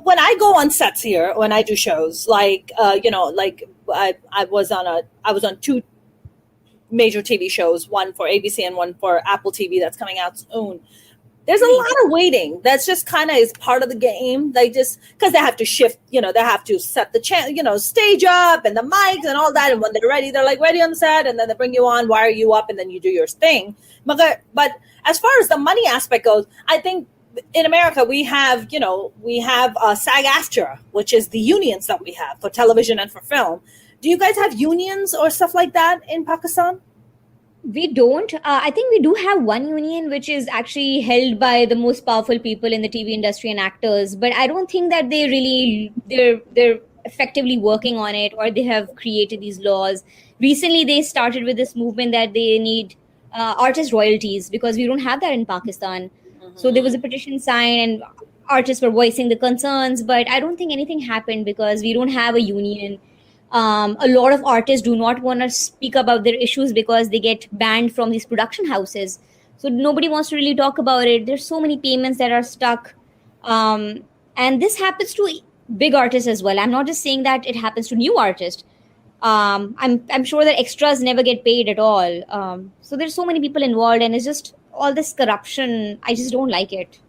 when I go on sets here, when I do shows, like I was on two major TV shows, one for ABC and one for Apple TV that's coming out soon. There's a lot of waiting. That's just kind of is part of the game. They just because they have to shift, they have to set the stage up and the mics and all that. And when they're ready, they're like ready on the set, and then they bring you on, wire you up, and then you do your thing. But as far as the money aspect goes, I think. In America, we have SAG-AFTRA, which is the unions that we have for television and for film. Do you guys have unions or stuff like that in Pakistan? We don't. I think we do have one union, which is actually held by the most powerful people in the TV industry and actors. But I don't think that they're effectively working on it, or they have created these laws. Recently, they started with this movement that they need artist royalties because we don't have that in Pakistan. So there was a petition signed and artists were voicing the concerns, but I don't think anything happened because we don't have a union. A lot of artists do not want to speak about their issues because they get banned from these production houses. So nobody wants to really talk about it. There's so many payments that are stuck. And this happens to big artists as well. I'm not just saying that it happens to new artists. I'm sure that extras never get paid at all. So there's so many people involved, and it's just all this corruption. I just don't like it.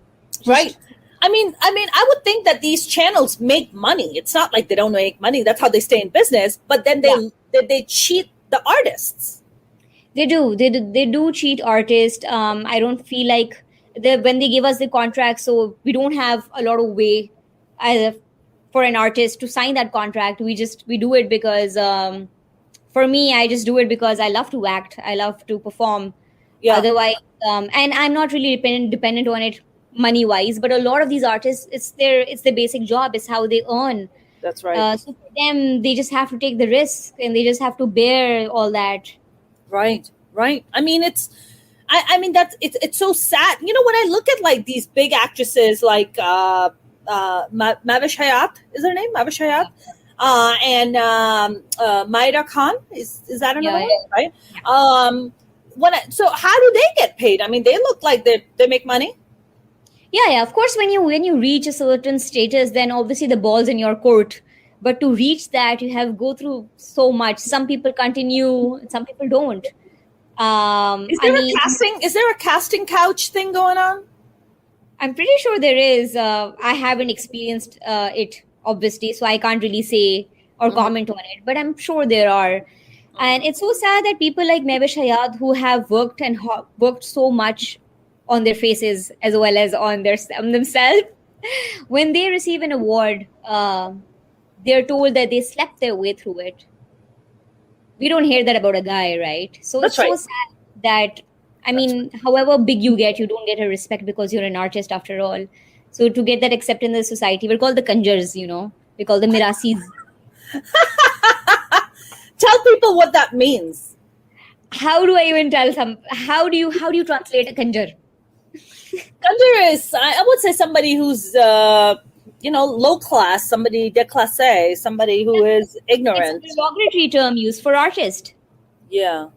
Right. I mean, I would think that these channels make money. It's not like they don't make money. That's how they stay in business. But then they cheat the artists. They do. They do cheat artists. I don't feel like when they give us the contract, so we don't have a lot of way for an artist to sign that contract. We do it because for me, I just do it because I love to act. I love to perform. Yeah. Otherwise, and I'm not really dependent on it money wise, but a lot of these artists, it's their basic job. It's how they earn. That's right. So for them, they just have to take the risk and they just have to bear all that. Right. Right. I mean, I mean that's it's so sad. You know, when I look at like these big actresses like Mavish Hayat, is her name Mavish Hayat, and Maida Khan, is that another Yeah, one, right? So how do they get paid? I mean, they look like they make money. yeah. Of course, when you reach a certain status, then obviously the ball's in your court. But to reach that, you have go through so much. Some people continue, some people don't. Is I there a mean, casting? Is there a casting couch thing going on? I'm pretty sure there is. I haven't experienced it, obviously, so I can't really say or comment on it. But I'm sure there are. And it's so sad that people like Mevish Hayat, who have worked and worked so much on their faces as well as on themselves, when they receive an award, they're told that they slept their way through it. We don't hear that about a guy, right? So That's it's so right. sad that, I mean, however big you get, you don't get a respect because you're an artist after all. So to get that accepted in the society, we're called the Kanjars, we call the Mirasis. Tell people what that means. How do I even tell how do you translate a Kanjar? Kanjar is, I would say, somebody who's low class, somebody déclassé, somebody who is ignorant. It's a derogatory term used for artist. Yeah.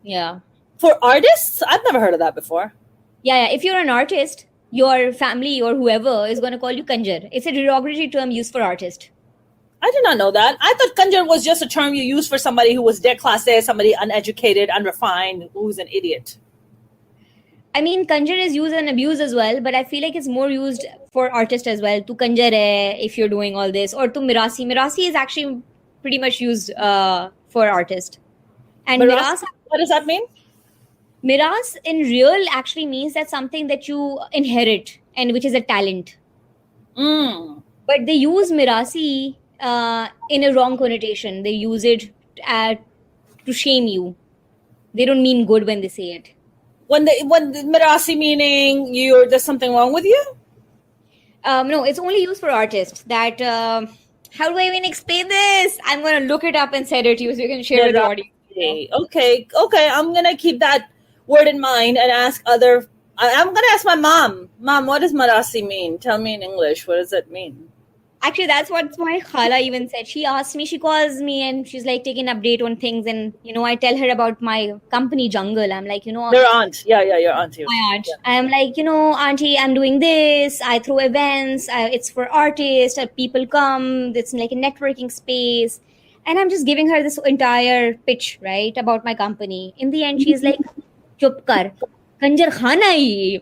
Yeah. For artists, I've never heard of that before. Yeah. If you're an artist, your family or whoever is going to call you Kanjar. It's a derogatory term used for artist. I did not know that. I thought Kanjar was just a term you use for somebody who was déclassé, somebody uneducated, unrefined, who's an idiot. I mean, Kanjar is used and abused as well, but I feel like it's more used for artists as well. Tu Kanjar hai, if you're doing all this, or tu Mirasi. Mirasi is actually pretty much used for artist. And Miras, what does that mean? Miras in real actually means that something that you inherit and which is a talent. But they use Mirasi in a wrong connotation. They use it to shame you. They don't mean good when they say it. When Mirasi meaning there's something wrong with you? No, it's only used for artists. That how do I even explain this? I'm gonna look it up and send it to you so you can share with the audience. Okay. I'm gonna keep that word in mind and ask other. I'm gonna ask my mom. Mom, what does Mirasi mean? Tell me in English. What does it mean? Actually, that's what my khala even said. She asked me, she calls me and she's like taking an update on things. And, I tell her about my company Jungle. I'm like, Your aunt. Yeah, your aunt. My aunt. Yeah. I'm like, auntie, I'm doing this. I throw events. It's for artists. People come. It's like a networking space. And I'm just giving her this entire pitch, right, about my company. In the end, she's like, chup kar. Kanjar khana hai.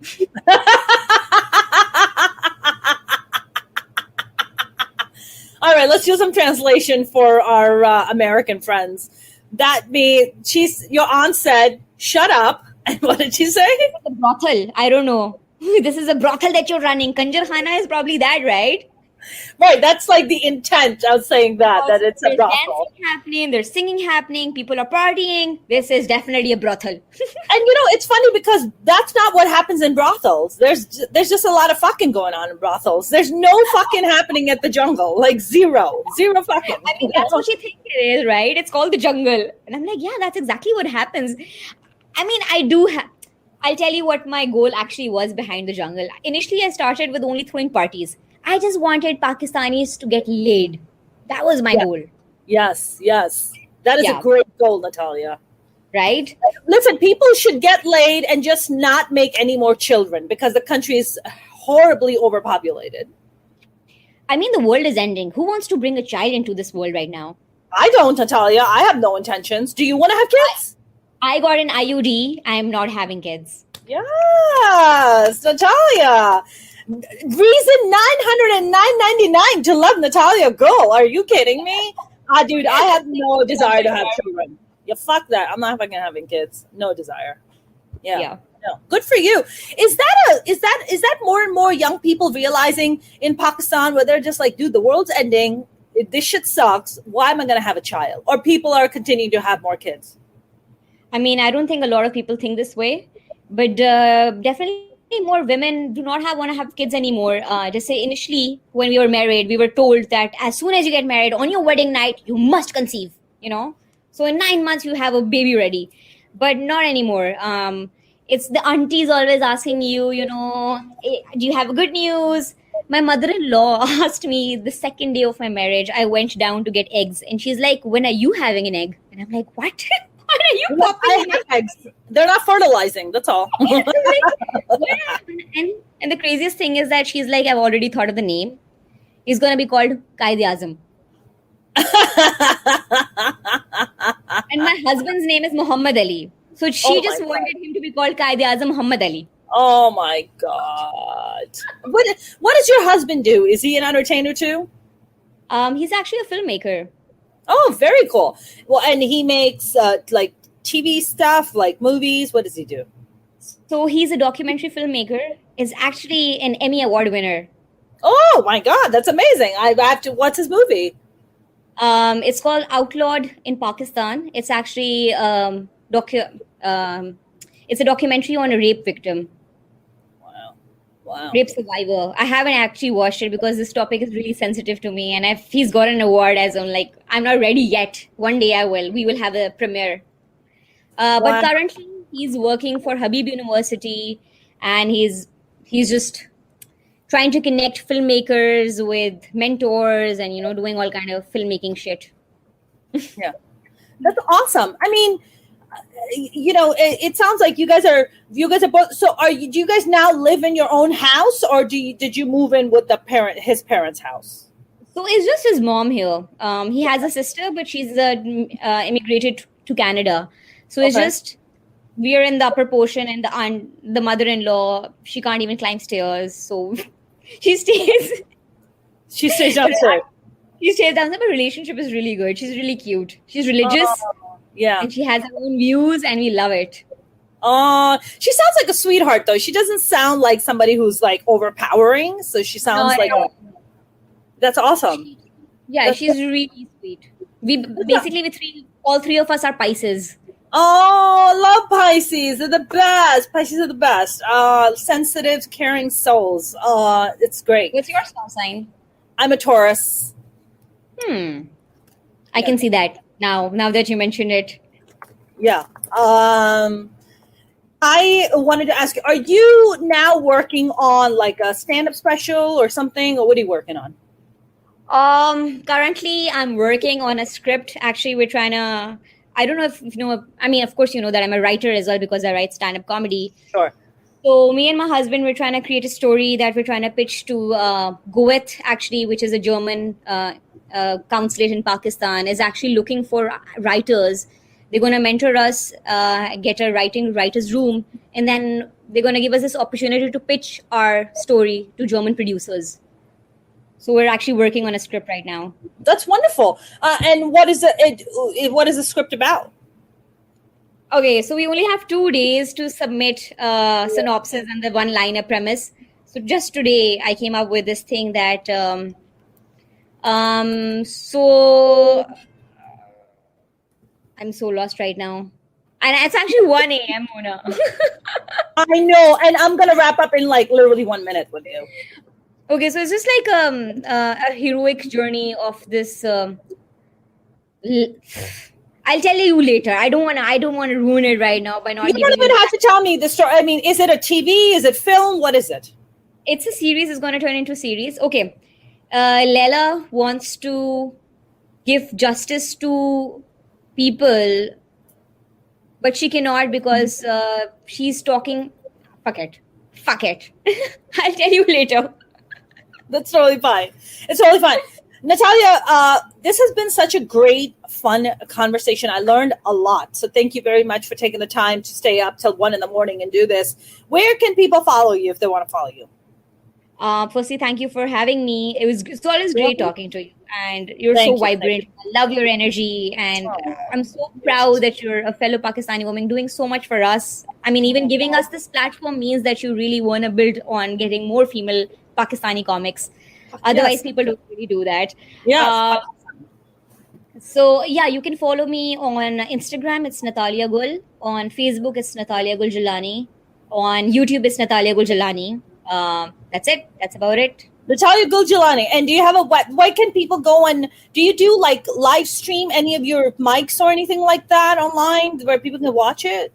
All right, let's do some translation for our American friends. That means your aunt said, "Shut up." And what did she say? It's a brothel. I don't know. This is a brothel that you're running. Kanjar khana is probably that, right? Right, that's like the intent of saying that it's a brothel. There's dancing happening, there's singing happening, people are partying. This is definitely a brothel. And it's funny because that's not what happens in brothels. There's just a lot of fucking going on in brothels. There's no fucking happening at the Jungle. Like zero fucking. I mean, that's what you think it is, right? It's called the Jungle. And I'm like, yeah, that's exactly what happens. I mean, I'll tell you what my goal actually was behind the Jungle. Initially, I started with only throwing parties. I just wanted Pakistanis to get laid. That was my goal. Yes. That is a great goal, Natalia. Right? Listen, people should get laid and just not make any more children because the country is horribly overpopulated. I mean, the world is ending. Who wants to bring a child into this world right now? I don't, Natalia. I have no intentions. Do you want to have kids? I got an IUD. I am not having kids. Yes, Natalia. Reason 909.99 to love Natalia Gul. Are you kidding me? Dude, I have no desire to have children. Yeah, fuck that. I'm not fucking having kids. No desire. Yeah. No. Good for you. Is that more and more young people realizing in Pakistan where they're just like, dude, the world's ending. This shit sucks. Why am I going to have a child? Or people are continuing to have more kids? I mean, I don't think a lot of people think this way. But definitely more women do not want to have kids anymore. Just say initially when we were married, we were told that as soon as you get married on your wedding night, you must conceive. So in 9 months you have a baby ready, but not anymore. It's the aunties always asking you, do you have good news? My mother-in-law asked me the second day of my marriage. I went down to get eggs, and she's like, "When are you having an egg?" And I'm like, "What? When are you Well, popping I an have egg?" eggs. They're not fertilizing. That's all. And the craziest thing is that she's like, I've already thought of the name. He's gonna be called Qaid Azam. And my husband's name is Muhammad Ali. So she Oh my just god. wanted him to be called Qaid Azam Muhammad Ali. Oh my god. What does your husband do? Is he an entertainer too? He's actually a filmmaker. Oh, very cool. Well, and he makes like TV stuff, like movies. What does he do? So he's a documentary filmmaker. Is actually an Emmy Award winner. Oh my god, that's amazing. I have to. What's his movie? It's called Outlawed in Pakistan. It's actually it's a documentary on a rape victim. Wow. Rape survivor. I haven't actually watched it because this topic is really sensitive to me, and if he's got an award, as I'm like, I'm not ready yet. One day I will. We will have a premiere. But currently he's working for Habib University, and he's just trying to connect filmmakers with mentors, and doing all kind of filmmaking shit. Yeah, that's awesome. I mean, it sounds like you guys are both. So do you guys now live in your own house, or did you move in with his parents' house? So it's just his mom here. He has a sister, but she's immigrated to Canada. So it's just we are in the upper portion, and the mother-in-law, she can't even climb stairs, so she stays. She stays downstairs. She stays downstairs. But relationship is really good. She's really cute. She's religious. Yeah. And she has her own views, and we love it. She sounds like a sweetheart, though. She doesn't sound like somebody who's like overpowering. So she sounds that's awesome. Yeah, she's really sweet. All three of us are Pisces. Oh, I love Pisces. They're the best. Pisces are the best. Sensitive, caring souls. It's great. What's your star sign? I'm a Taurus. I can see that now that you mentioned it. Yeah. I wanted to ask you, are you now working on like a stand-up special or something, or what are you working on? Currently I'm working on a script. Actually, we're trying to, I don't know if you know, I mean, of course you know that I'm a writer as well because I write stand-up comedy. Sure. So me and my husband, we're trying to create a story that we're trying to pitch to Goethe, actually, which is a German consulate in Pakistan, is actually looking for writers. They're going to mentor us, get a writer's room, and then they're going to give us this opportunity to pitch our story to German producers. So we're actually working on a script right now. That's wonderful. And what is what is the script about? Okay, so we only have 2 days to submit synopsis and the one-liner premise. So just today, I came up with this thing that so I'm so lost right now. And it's actually 1 a.m., Mona. I know, and I'm going to wrap up in like literally 1 minute with you. Okay, so it's just like a heroic journey of this. I'll tell you later. I don't want to ruin it right now by not. You don't even have to tell me the story. I mean, is it a TV? Is it film? What is it? It's a series. It's going to turn into a series. Okay, Leila wants to give justice to people, but she cannot because she's talking. Fuck it. I'll tell you later. That's totally fine. It's totally fine. Natalia, this has been such a great, fun conversation. I learned a lot. So thank you very much for taking the time to stay up till 1 a.m. and do this. Where can people follow you if they want to follow you? Firstly, thank you for having me. It's always great talking to you. And you're so vibrant. I love your energy. And I'm so proud that you're a fellow Pakistani woman doing so much for us. I mean, even giving us this platform means that you really want to build on getting more female Pakistani comics. Otherwise, people don't really do that. Yeah. So, yeah, you can follow me on Instagram. It's Natalia Gul. On Facebook, it's Natalia Gul Jalani. On YouTube, it's Natalia Gul. That's it. That's about it. Natalia Gul. And do you have a why can people go and do you do like live stream any of your mics or anything like that online where people can watch it?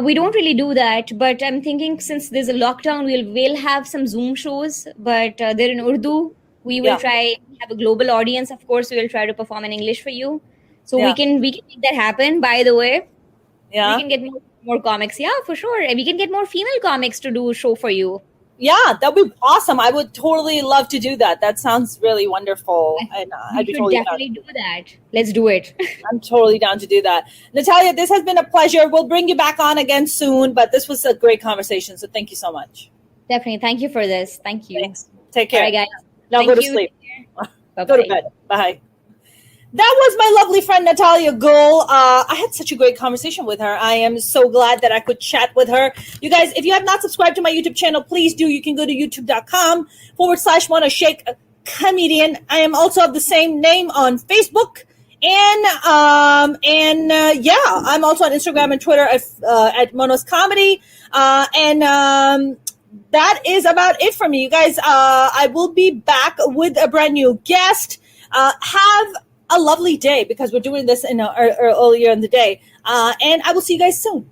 We don't really do that, but I'm thinking since there's a lockdown, we'll have some Zoom shows, but they're in Urdu. We will try have a global audience. Of course, we will try to perform in English for you, so we can make that happen. By the way, we can get more comics. Yeah, for sure. And we can get more female comics to do a show for you. Yeah, that'd be awesome. I would totally love to do that. That sounds really wonderful. And I'd be totally definitely do that. Let's do it. I'm totally down to do that. Natalia, this has been a pleasure. We'll bring you back on again soon, but this was a great conversation. So thank you so much. Definitely. Thank you for this. Thank you. Thanks. Take care. All right, guys. Now go to sleep. Go to bed. Bye. That was my lovely friend Natalia Gul. I had such a great conversation with her. I am so glad that I could chat with her. You guys, if you have not subscribed to my YouTube channel, please do. You can go to youtube.com/Mona Sheikh Comedian. I am also of the same name on Facebook. And I'm also on Instagram and Twitter at Mona's Comedy. That is about it for me. You guys, I will be back with a brand new guest. Have a lovely day because we're doing this earlier in the day. And I will see you guys soon.